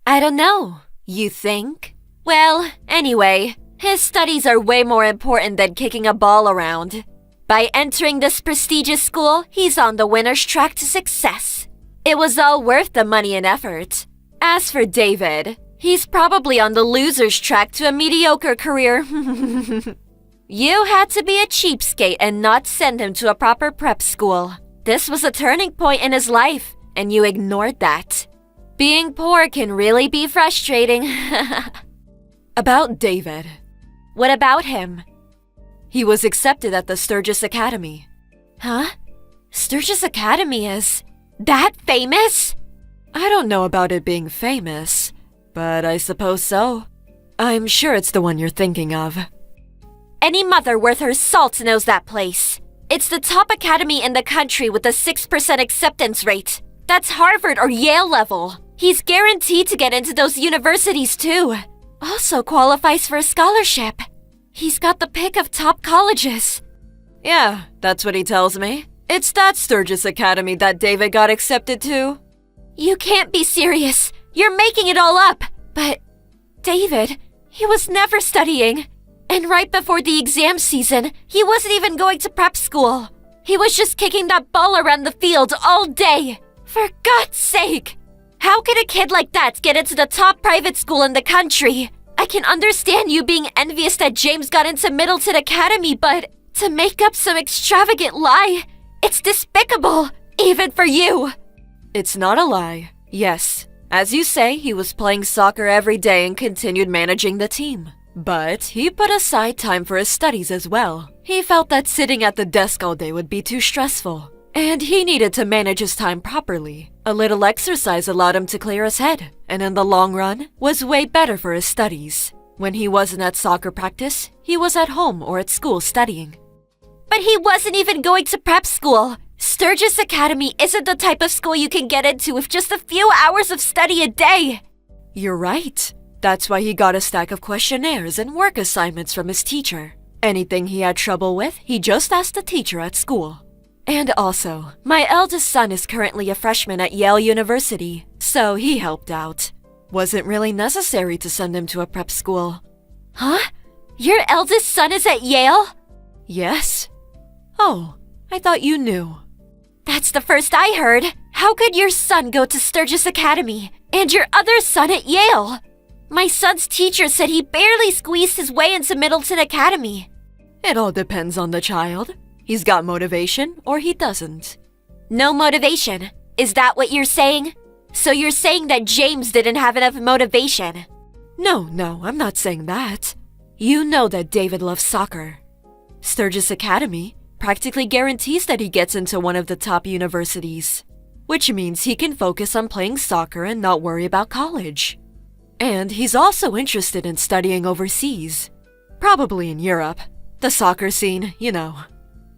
I don't know. You think? Well, anyway, his studies are way more important than kicking a ball around. By entering this prestigious school, he's on the winner's track to success. It was all worth the money and effort. As for David, he's probably on the loser's track to a mediocre career. You had to be a cheapskate and not send him to a proper prep school. This was a turning point in his life, and you ignored that. Being poor can really be frustrating. About David. What about him? He was accepted at the Sturgis Academy. Huh? Sturgis Academy is that famous? I don't know about it being famous, but I suppose so. I'm sure it's the one you're thinking of. Any mother worth her salt knows that place. It's the top academy in the country with a 6% acceptance rate. That's Harvard or Yale level. He's guaranteed to get into those universities too. Also qualifies for a scholarship. He's got the pick of top colleges. Yeah, that's what he tells me. It's that Sturgis Academy that David got accepted to. You can't be serious. You're making it all up. But David, he was never studying. And right before the exam season, he wasn't even going to prep school. He was just kicking that ball around the field all day. For God's sake! How can a kid like that get into the top private school in the country? I can understand you being envious that James got into Middleton Academy, but to make up some extravagant lie, it's despicable, even for you. It's not a lie. Yes, as you say, he was playing soccer every day and continued managing the team. But he put aside time for his studies as well. He felt that sitting at the desk all day would be too stressful, and he needed to manage his time properly. A little exercise allowed him to clear his head, and in the long run, was way better for his studies. When he wasn't at soccer practice, he was at home or at school studying. But he wasn't even going to prep school. Sturgis Academy isn't the type of school you can get into with just a few hours of study a day. You're right. That's why he got a stack of questionnaires and work assignments from his teacher. Anything he had trouble with, he just asked the teacher at school. And also, my eldest son is currently a freshman at Yale University, so he helped out. Wasn't really necessary to send him to a prep school. Huh? Your eldest son is at Yale? Yes. Oh, I thought you knew. That's the first I heard. How could your son go to Sturgis Academy and your other son at Yale? My son's teacher said he barely squeezed his way into Middleton Academy. It all depends on the child. He's got motivation or he doesn't. No motivation. Is that what you're saying? So you're saying that James didn't have enough motivation? No, I'm not saying that. You know that David loves soccer. Sturgis Academy practically guarantees that he gets into one of the top universities, which means he can focus on playing soccer and not worry about college. And he's also interested in studying overseas, probably in Europe. The soccer scene, you know.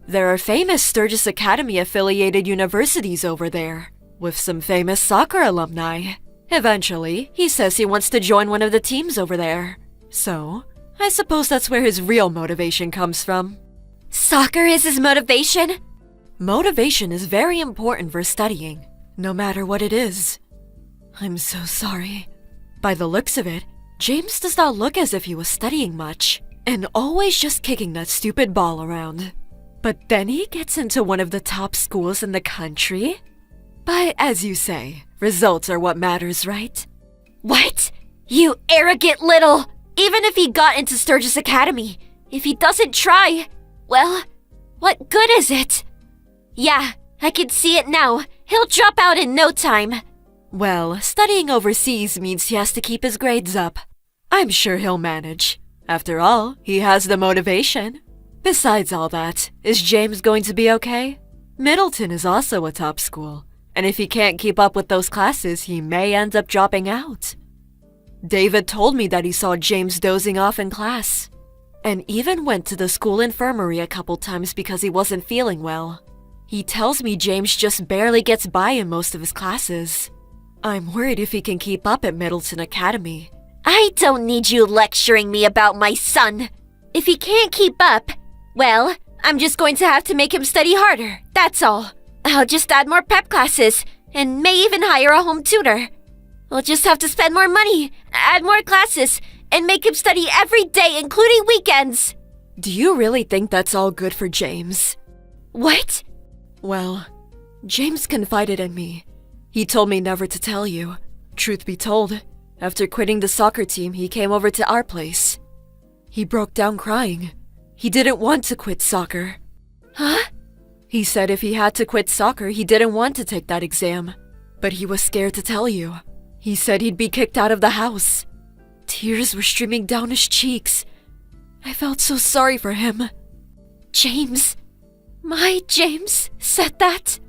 There are famous Sturgis Academy-affiliated universities over there, with some famous soccer alumni. Eventually, he says he wants to join one of the teams over there. So, I suppose that's where his real motivation comes from. Soccer is his motivation? Motivation is very important for studying, no matter what it is. I'm so sorry. By the looks of it, James does not look as if he was studying much, and always just kicking that stupid ball around. But then he gets into one of the top schools in the country? But as you say, results are what matters, right? What? You arrogant little... Even if he got into Sturgis Academy, if he doesn't try, well, what good is it? Yeah, I can see it now. He'll drop out in no time. Well, studying overseas means he has to keep his grades up. I'm sure he'll manage. After all, he has the motivation. Besides all that, is James going to be okay? Middleton is also a top school, and if he can't keep up with those classes, he may end up dropping out. David told me that he saw James dozing off in class, and even went to the school infirmary a couple times because he wasn't feeling well. He tells me James just barely gets by in most of his classes. I'm worried if he can keep up at Middleton Academy. I don't need you lecturing me about my son. If he can't keep up, Well, I'm just going to have to make him study harder, that's all. I'll just add more prep classes, and may even hire a home tutor. We'll just have to spend more money, add more classes, and make him study every day, including weekends. Do you really think that's all good for James? What? Well, James confided in me. He told me never to tell you. Truth be told, after quitting the soccer team, he came over to our place. He broke down crying. He didn't want to quit soccer. Huh? He said if he had to quit soccer, he didn't want to take that exam. But he was scared to tell you. He said he'd be kicked out of the house. Tears were streaming down his cheeks. I felt so sorry for him. James? My James said that?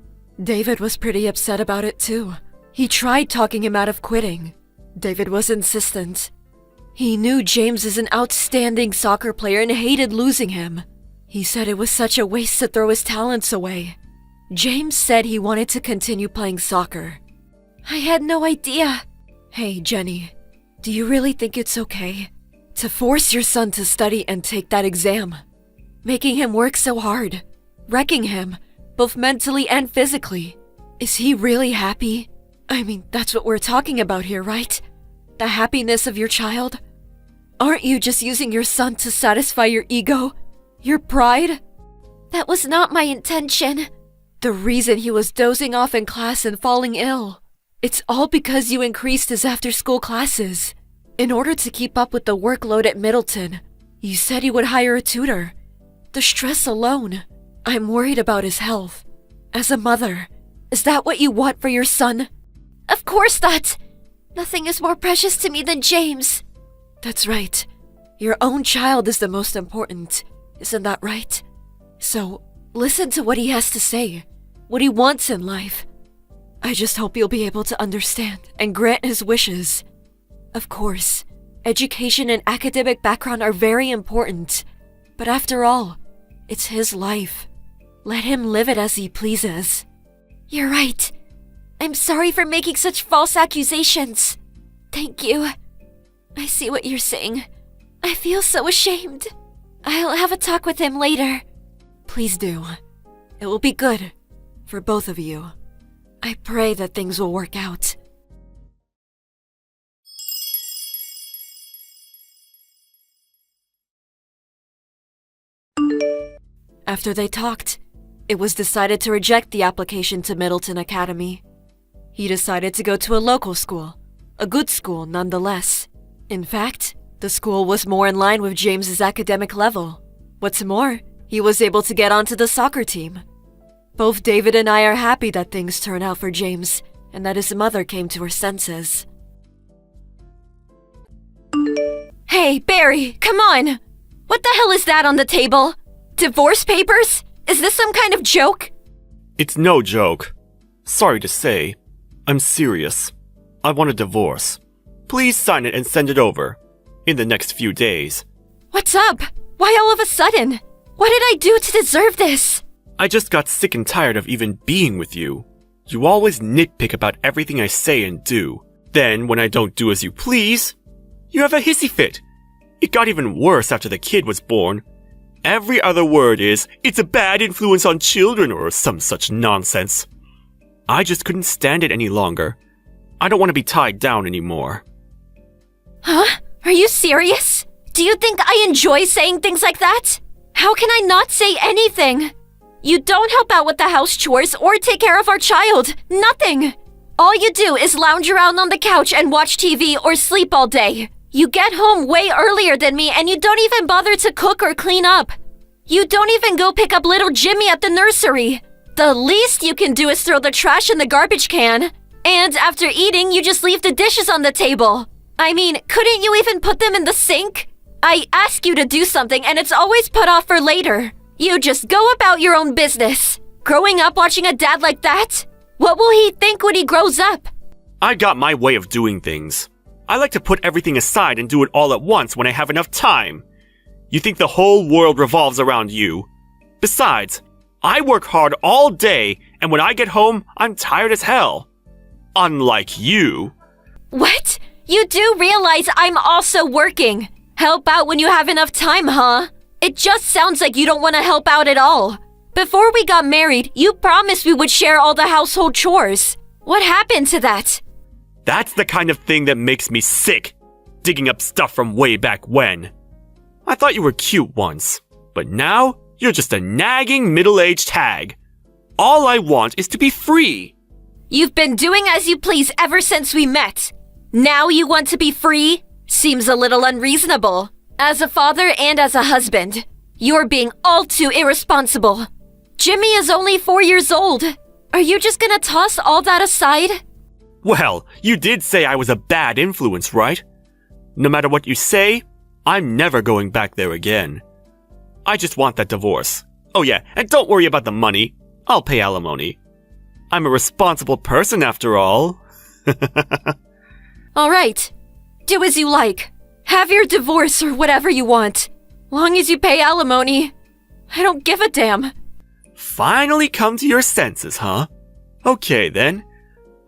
David was pretty upset about it too. He tried talking him out of quitting. David was insistent. He knew James is an outstanding soccer player and hated losing him. He said it was such a waste to throw his talents away. James said he wanted to continue playing soccer. I had no idea. Hey, Jenny, do you really think it's okay to force your son to study and take that exam? Making him work so hard, wrecking him, both mentally and physically. Is he really happy? I mean, that's what we're talking about here, right? The happiness of your child? Aren't you just using your son to satisfy your ego? Your pride? That was not my intention. The reason he was dozing off in class and falling ill. It's all because you increased his after-school classes. In order to keep up with the workload at Middleton, you said you would hire a tutor. The stress alone. I'm worried about his health. As a mother, is that what you want for your son? Of course not. Nothing is more precious to me than James. That's right. Your own child is the most important. Isn't that right? So, listen to what he has to say. What he wants in life. I just hope you'll be able to understand and grant his wishes. Of course, education and academic background are very important. But after all, it's his life. Let him live it as he pleases. You're right. I'm sorry for making such false accusations. Thank you. I see what you're saying. I feel so ashamed. I'll have a talk with him later. Please do. It will be good for both of you. I pray that things will work out. After they talked, it was decided to reject the application to Middleton Academy. He decided to go to a local school, a good school nonetheless. In fact, the school was more in line with James's academic level. What's more, he was able to get onto the soccer team. Both David and I are happy that things turned out for James and that his mother came to her senses. Hey, Barry, come on! What the hell is that on the table? Divorce papers? Is this some kind of joke? It's no joke. Sorry to say, I'm serious. I want a divorce. Please sign it and send it over. In the next few days. What's up? Why all of a sudden? What did I do to deserve this? I just got sick and tired of even being with you. You always nitpick about everything I say and do. Then, when I don't do as you please, you have a hissy fit. It got even worse after the kid was born. Every other word is, it's a bad influence on children or some such nonsense. I just couldn't stand it any longer. I don't want to be tied down anymore. Huh? Are you serious? Do you think I enjoy saying things like that? How can I not say anything? You don't help out with the house chores or take care of our child. Nothing. All you do is lounge around on the couch and watch TV or sleep all day. You get home way earlier than me and you don't even bother to cook or clean up. You don't even go pick up little Jimmy at the nursery. The least you can do is throw the trash in the garbage can. And after eating, you just leave the dishes on the table. I mean, couldn't you even put them in the sink? I ask you to do something and it's always put off for later. You just go about your own business. Growing up watching a dad like that? What will he think when he grows up? I got my way of doing things. I like to put everything aside and do it all at once when I have enough time. You think the whole world revolves around you? Besides, I work hard all day and when I get home, I'm tired as hell. Unlike you. What? You do realize I'm also working. Help out when you have enough time, huh? It just sounds like you don't want to help out at all. Before we got married, you promised we would share all the household chores. What happened to that? That's the kind of thing that makes me sick, digging up stuff from way back when. I thought you were cute once, but now you're just a nagging middle-aged hag. All I want is to be free. You've been doing as you please ever since we met. Now you want to be free? Seems a little unreasonable. As a father and as a husband, you're being all too irresponsible. Jimmy is only 4 years old. Are you just gonna toss all that aside? Well, you did say I was a bad influence, right? No matter what you say, I'm never going back there again. I just want that divorce. Oh yeah, and don't worry about the money. I'll pay alimony. I'm a responsible person after all. All right. Do as you like. Have your divorce or whatever you want. Long as you pay alimony. I don't give a damn. Finally come to your senses, huh? Okay then.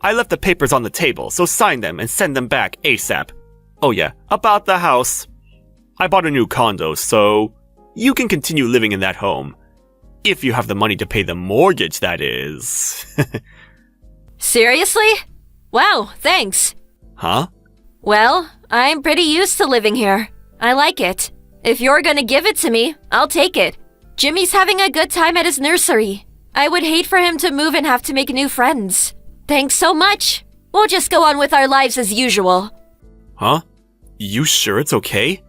I left the papers on the table, so sign them and send them back ASAP. Oh yeah, about the house. I bought a new condo, so you can continue living in that home. If you have the money to pay the mortgage, that is. Seriously? Wow, thanks. Huh? Well, I'm pretty used to living here. I like it. If you're gonna give it to me, I'll take it. Jimmy's having a good time at his nursery. I would hate for him to move and have to make new friends. Thanks so much. We'll just go on with our lives as usual. Huh? You sure it's okay?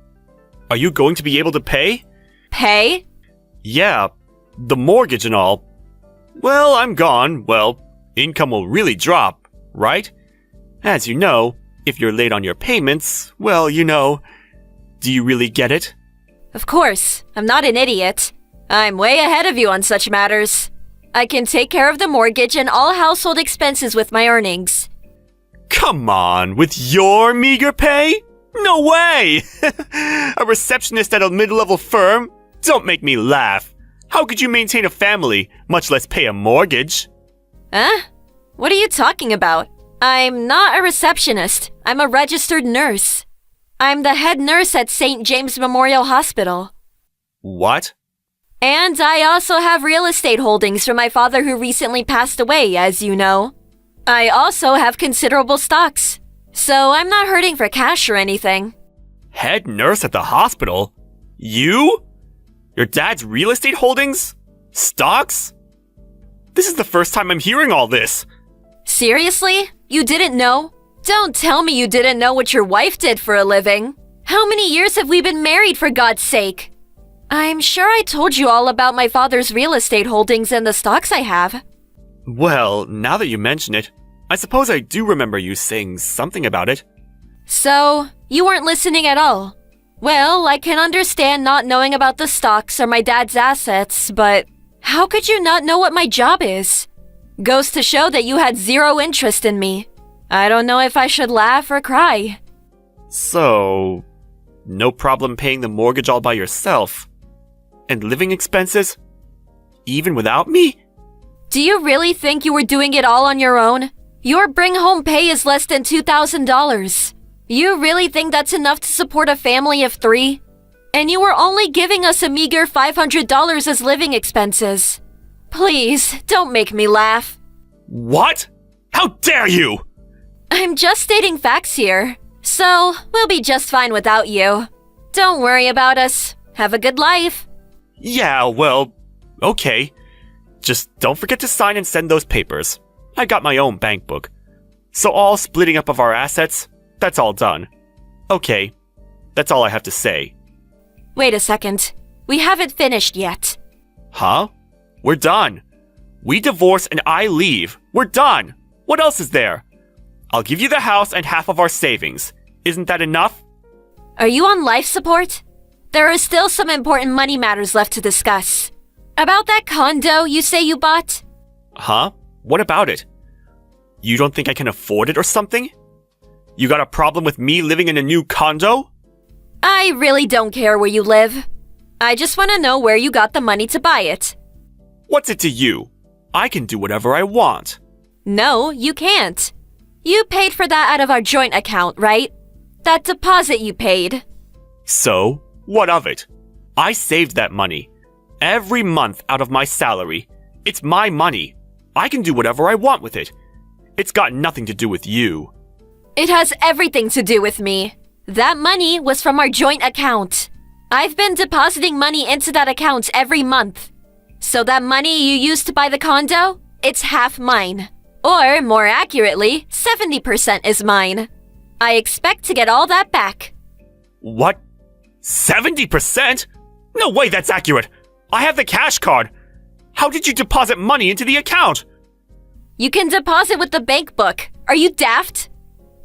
Are you going to be able to pay? Pay? Yeah, the mortgage and all. Well, I'm gone. Well, income will really drop, right? As you know, if you're late on your payments, well, you know. Do you really get it? Of course. I'm not an idiot. I'm way ahead of you on such matters. I can take care of the mortgage and all household expenses with my earnings. Come on, with your meager pay? No way! A receptionist at a mid-level firm? Don't make me laugh. How could you maintain a family, much less pay a mortgage? Huh? What are you talking about? I'm not a receptionist. I'm a registered nurse. I'm the head nurse at St. James Memorial Hospital. What? And I also have real estate holdings from my father who recently passed away, as you know. I also have considerable stocks, so I'm not hurting for cash or anything. Head nurse at the hospital? You? Your dad's real estate holdings? Stocks? This is the first time I'm hearing all this. Seriously? You didn't know? Don't tell me you didn't know what your wife did for a living. How many years have we been married, for God's sake? I'm sure I told you all about my father's real estate holdings and the stocks I have. Well, now that you mention it, I suppose I do remember you saying something about it. So, you weren't listening at all. Well, I can understand not knowing about the stocks or my dad's assets, but how could you not know what my job is? Goes to show that you had zero interest in me. I don't know if I should laugh or cry. So, no problem paying the mortgage all by yourself? And living expenses? Even without me? Do you really think you were doing it all on your own? Your bring-home pay is less than $2,000. You really think that's enough to support a family of 3? And you were only giving us a meager $500 as living expenses. Please, don't make me laugh. What? How dare you! I'm just stating facts here, so we'll be just fine without you. Don't worry about us. Have a good life. Yeah, well, okay. Just don't forget to sign and send those papers. I got my own bank book. So all splitting up of our assets, that's all done. Okay, that's all I have to say. Wait a second. We haven't finished yet. Huh? We're done. We divorce and I leave. We're done. What else is there? I'll give you the house and half of our savings. Isn't that enough? Are you on life support? There are still some important money matters left to discuss. About that condo you say you bought? Huh? What about it? You don't think I can afford it or something? You got a problem with me living in a new condo? I really don't care where you live. I just want to know where you got the money to buy it. What's it to you? I can do whatever I want. No, you can't. You paid for that out of our joint account, right? That deposit you paid. So, what of it? I saved that money. Every month out of my salary. It's my money. I can do whatever I want with it. It's got nothing to do with you. It has everything to do with me. That money was from our joint account. I've been depositing money into that account every month. So that money you used to buy the condo, it's half mine. Or, more accurately, 70% is mine. I expect to get all that back. What? 70%? No way that's accurate. I have the cash card. How did you deposit money into the account? You can deposit with the bank book. Are you daft?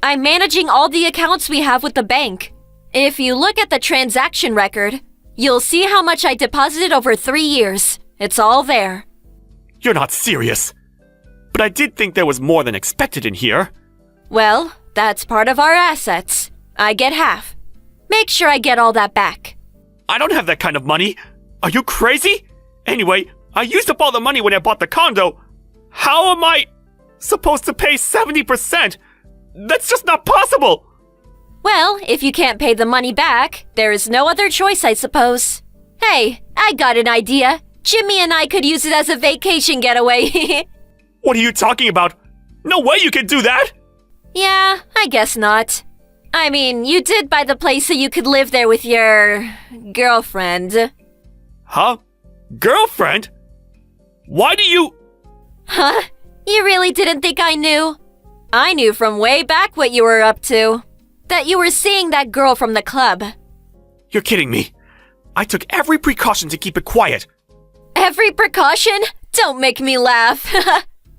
I'm managing all the accounts we have with the bank. If you look at the transaction record, you'll see how much I deposited over 3 years. It's all there. You're not serious. But I did think there was more than expected in here. Well, that's part of our assets. I get half. Make sure I get all that back. I don't have that kind of money. Are you crazy? Anyway, I used up all the money when I bought the condo. How am I supposed to pay 70%? That's just not possible. Well, if you can't pay the money back, there is no other choice, I suppose. Hey, I got an idea. Jimmy and I could use it as a vacation getaway. What are you talking about? No way you can do that! Yeah, I guess not. I mean, you did buy the place so you could live there with your girlfriend. Huh? Girlfriend? Why do you... Huh? You really didn't think I knew? I knew from way back what you were up to. That you were seeing that girl from the club. You're kidding me. I took every precaution to keep it quiet. Every precaution? Don't make me laugh.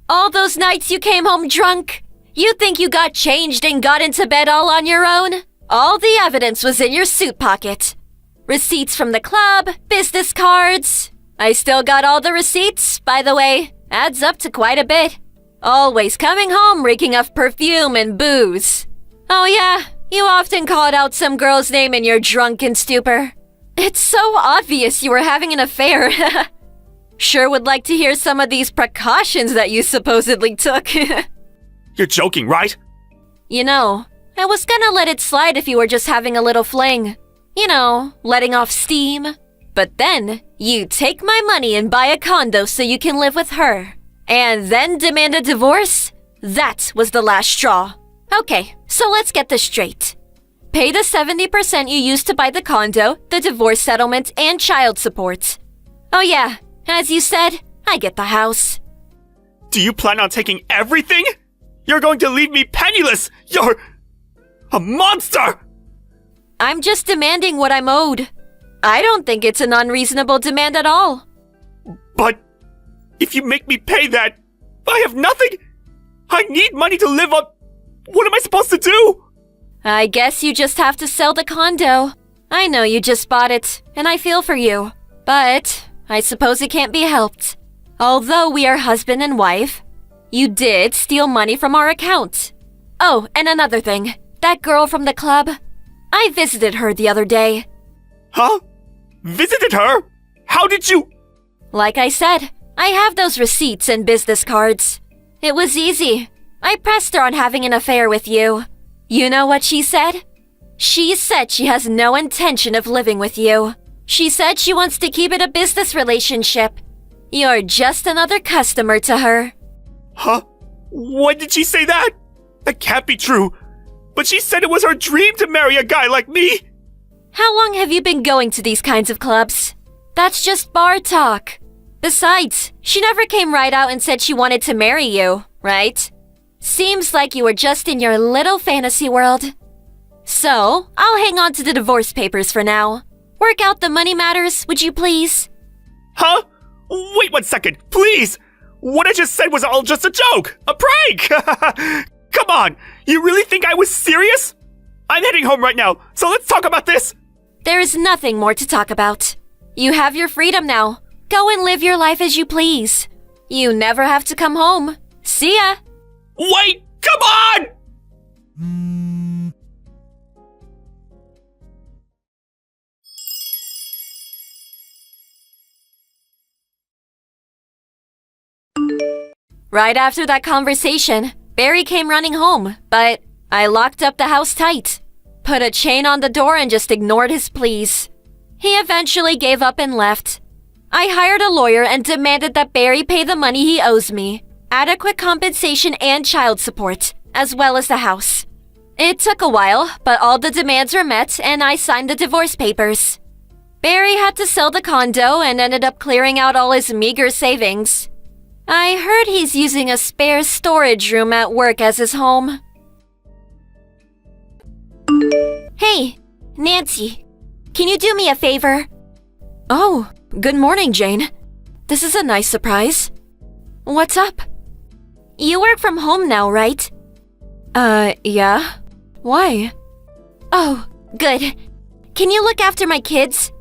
All those nights you came home drunk. You think you got changed and got into bed all on your own? All the evidence was in your suit pocket. Receipts from the club, business cards. I still got all the receipts, by the way. Adds up to quite a bit. Always coming home reeking of perfume and booze. Oh yeah, you often called out some girl's name in your drunken stupor. It's so obvious you were having an affair. Sure would like to hear some of these precautions that you supposedly took. You're joking, right? You know, I was gonna let it slide if you were just having a little fling. You know, letting off steam. But then, you take my money and buy a condo so you can live with her. And then demand a divorce? That was the last straw. Okay, so let's get this straight. Pay the 70% you used to buy the condo, the divorce settlement, and child support. Oh yeah, as you said, I get the house. Do you plan on taking everything? You're going to leave me penniless! You're... a monster! I'm just demanding what I'm owed. I don't think it's an unreasonable demand at all. But... if you make me pay that, I have nothing! I need money to live on... What am I supposed to do? I guess you just have to sell the condo. I know you just bought it, and I feel for you. But I suppose it can't be helped. Although we are husband and wife, you did steal money from our account. Oh, and another thing. That girl from the club, I visited her the other day. Huh? Visited her? How did you... Like I said, I have those receipts and business cards. It was easy. I pressed her on having an affair with you. You know what she said? She said she has no intention of living with you. She said she wants to keep it a business relationship. You're just another customer to her. Huh? When did she say that? That can't be true. But she said it was her dream to marry a guy like me. How long have you been going to these kinds of clubs? That's just bar talk. Besides, she never came right out and said she wanted to marry you, right? Seems like you were just in your little fantasy world. So, I'll hang on to the divorce papers for now. Work out the money matters, would you please? Huh? Wait 1 second, please! What I just said was all just a joke! A prank! Come on! You really think I was serious? I'm heading home right now, so let's talk about this! There is nothing more to talk about. You have your freedom now. Go and live your life as you please. You never have to come home. See ya! Wait! Come on! Right after that conversation, Barry came running home, but I locked up the house tight. Put a chain on the door and just ignored his pleas. He eventually gave up and left. I hired a lawyer and demanded that Barry pay the money he owes me, adequate compensation and child support, as well as the house. It took a while, but all the demands were met and I signed the divorce papers. Barry had to sell the condo and ended up clearing out all his meager savings. I heard he's using a spare storage room at work as his home. Hey, Nancy, can you do me a favor? Oh, good morning, Jane. This is a nice surprise. What's up? You work from home now, right? Yeah. Why? Oh, good. Can you look after my kids?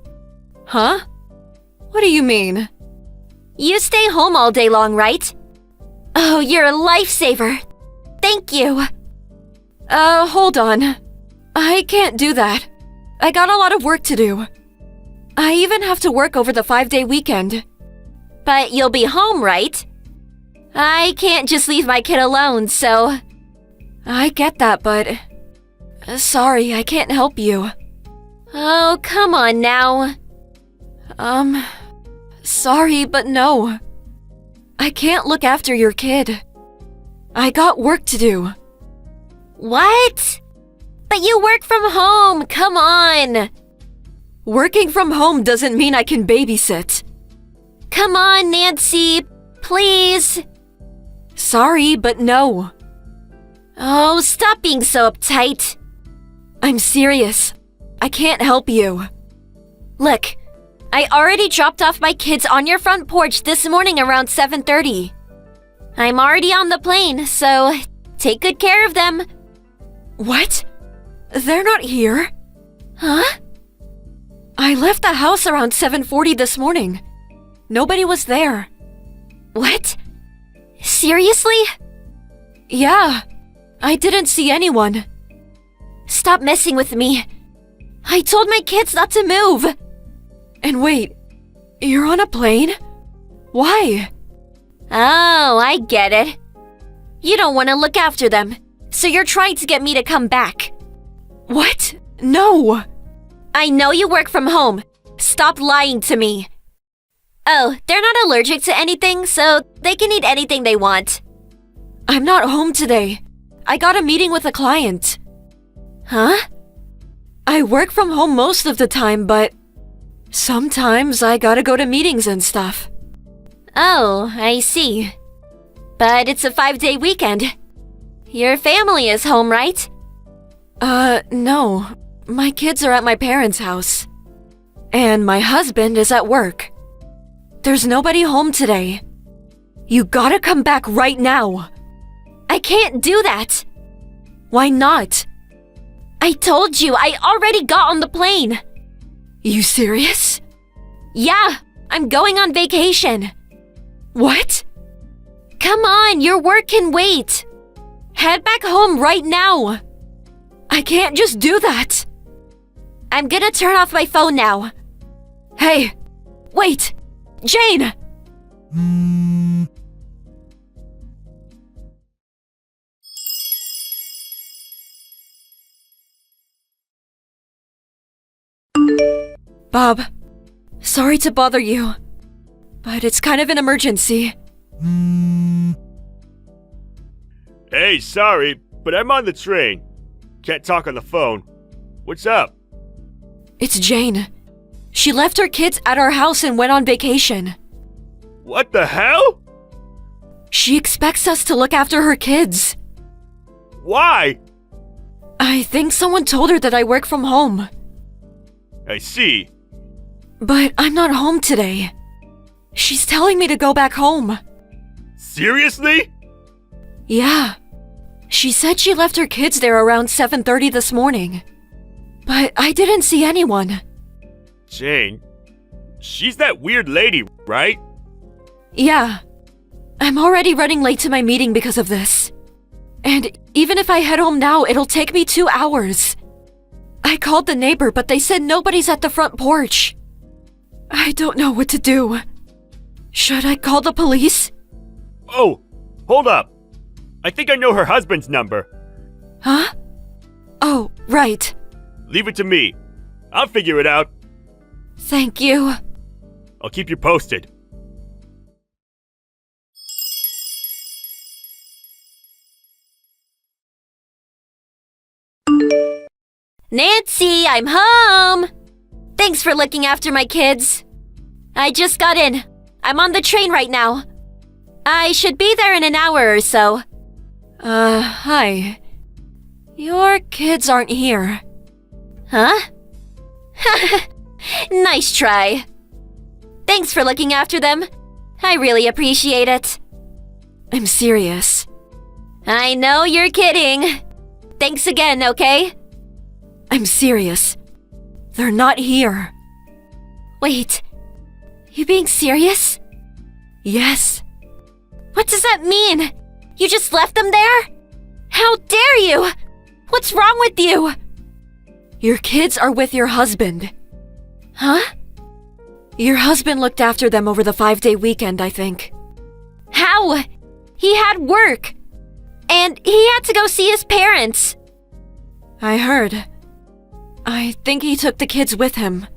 Huh? What do you mean? You stay home all day long, right? Oh, you're a lifesaver. Thank you. Hold on. I can't do that. I got a lot of work to do. I even have to work over the 5-day weekend. But you'll be home, right? I can't just leave my kid alone, so... I get that, but... Sorry, I can't help you. Oh, come on now. Sorry, but no. I can't look after your kid. I got work to do. What? But you work from home, come on. Working from home doesn't mean I can babysit. Come on, Nancy, please. Sorry, but no. Oh, stop being so uptight. I'm serious. I can't help you. Look, I already dropped off my kids on your front porch this morning around 7:30. I'm already on the plane, so take good care of them. What? They're not here? Huh? I left the house around 7:40 this morning. Nobody was there. What? Seriously? Yeah. I didn't see anyone. Stop messing with me. I told my kids not to move. And wait, you're on a plane? Why? Oh, I get it. You don't want to look after them, so you're trying to get me to come back. What? No. I know you work from home. Stop lying to me. Oh, they're not allergic to anything, so they can eat anything they want. I'm not home today. I got a meeting with a client. Huh? I work from home most of the time, but sometimes I gotta go to meetings and stuff. Oh, I see. But it's a 5-day weekend. Your family is home, right? No. My kids are at my parents' house. And my husband is at work. There's nobody home today. You gotta come back right now. I can't do that. Why not? I told you, I already got on the plane. You serious? Yeah, I'm going on vacation. What? Come on, your work can wait. Head back home right now. I can't just do that. I'm gonna turn off my phone now. Hey, wait, Jane! Bob, sorry to bother you, but it's kind of an emergency. Hey, sorry, but I'm on the train. Can't talk on the phone. What's up? It's Jane. She left her kids at our house and went on vacation. What the hell? She expects us to look after her kids. Why? I think someone told her that I work from home. I see. But I'm not home today. She's telling me to go back home. Seriously? Yeah. She said she left her kids there around 7:30 this morning. But I didn't see anyone. Jane, she's that weird lady, right? Yeah. I'm already running late to my meeting because of this. And even if I head home now, it'll take me 2 hours. I called the neighbor, but they said nobody's at the front porch. I don't know what to do. Should I call the police? Oh, hold up. I think I know her husband's number. Huh? Oh, right. Leave it to me. I'll figure it out. Thank you. I'll keep you posted. Nancy, I'm home! Thanks for looking after my kids. I just got in. I'm on the train right now. I should be there in an hour or so. Hi. Your kids aren't here. Huh? Nice try. Thanks for looking after them. I really appreciate it. I'm serious. I know you're kidding. Thanks again, okay? I'm serious. They're not here. Wait, you being serious? Yes. What does that mean? You just left them there? How dare you? What's wrong with you? Your kids are with your husband. Huh? Your husband looked after them over the 5-day weekend, I think. How? He had work. And he had to go see his parents. I heard. I think he took the kids with him.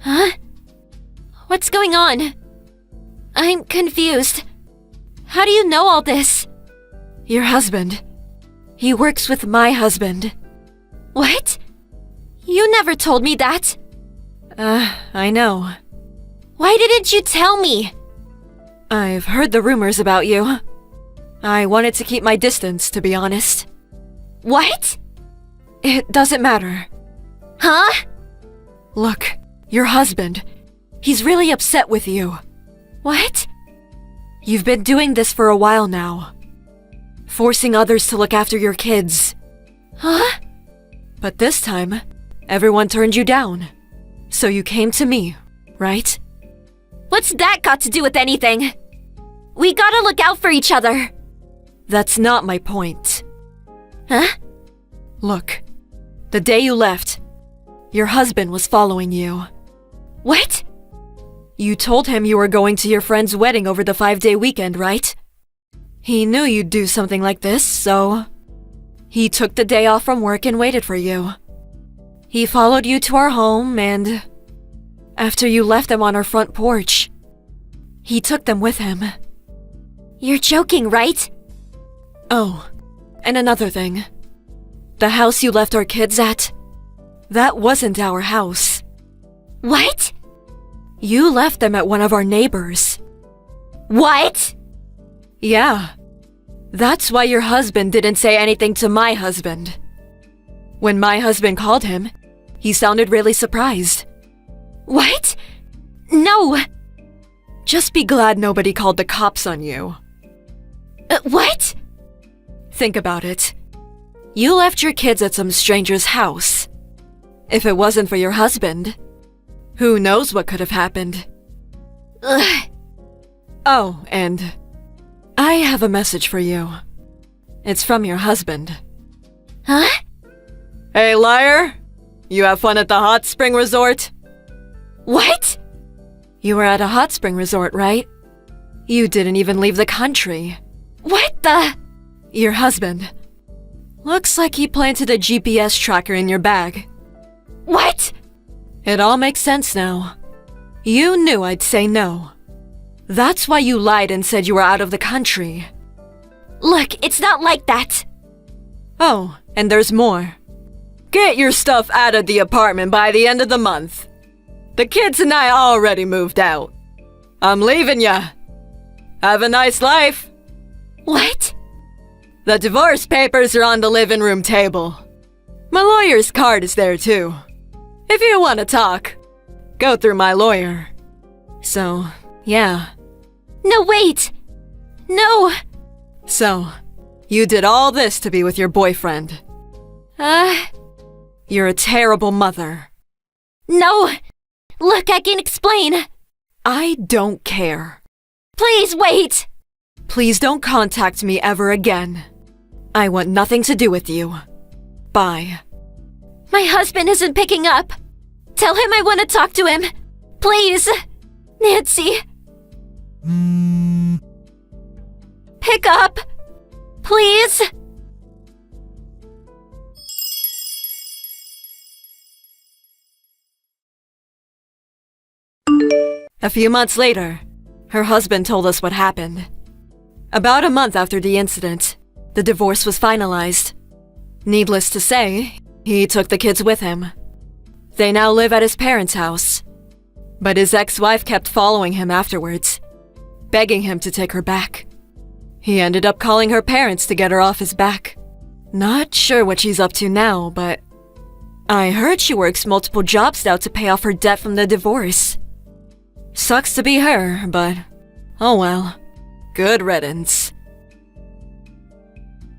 Huh? What's going on? I'm confused. How do you know all this? Your husband. He works with my husband. What? You never told me that. I know. Why didn't you tell me? I've heard the rumors about you. I wanted to keep my distance, to be honest. What? It doesn't matter. Huh? Look, your husband. He's really upset with you. What? You've been doing this for a while now. Forcing others to look after your kids. Huh? But this time, everyone turned you down. So you came to me, right? What's that got to do with anything? We gotta look out for each other. That's not my point. Huh? Look, the day you left, your husband was following you. What? You told him you were going to your friend's wedding over the 5-day weekend, right? He knew you'd do something like this, so he took the day off from work and waited for you. He followed you to our home, and after you left them on our front porch, he took them with him. You're joking, right? Oh, and another thing. The house you left our kids at, that wasn't our house. What? You left them at one of our neighbors. What? Yeah. That's why your husband didn't say anything to my husband. When my husband called him, he sounded really surprised. What? No. Just be glad nobody called the cops on you. What? Think about it. You left your kids at some stranger's house. If it wasn't for your husband, who knows what could have happened? Ugh. Oh, and I have a message for you. It's from your husband. Huh? Hey, liar! You have fun at the hot spring resort? What? You were at a hot spring resort, right? You didn't even leave the country. What the? Your husband. Looks like he planted a GPS tracker in your bag. What? It all makes sense now. You knew I'd say no. That's why you lied and said you were out of the country. Look, it's not like that. Oh, and there's more. Get your stuff out of the apartment by the end of the month. The kids and I already moved out. I'm leaving ya. Have a nice life. What? The divorce papers are on the living room table. My lawyer's card is there too. If you want to talk, go through my lawyer. So, yeah. No, wait. No. So, you did all this to be with your boyfriend. You're a terrible mother. No. Look, I can explain. I don't care. Please wait. Please don't contact me ever again. I want nothing to do with you. Bye. My husband isn't picking up. Tell him I want to talk to him. Please. Nancy. Pick up. Please. A few months later, her husband told us what happened. About a month after the incident, the divorce was finalized. Needless to say, he took the kids with him. They now live at his parents' house. But his ex-wife kept following him afterwards, begging him to take her back. He ended up calling her parents to get her off his back. Not sure what she's up to now, but I heard she works multiple jobs now to pay off her debt from the divorce. Sucks to be her, but oh well. Good riddance.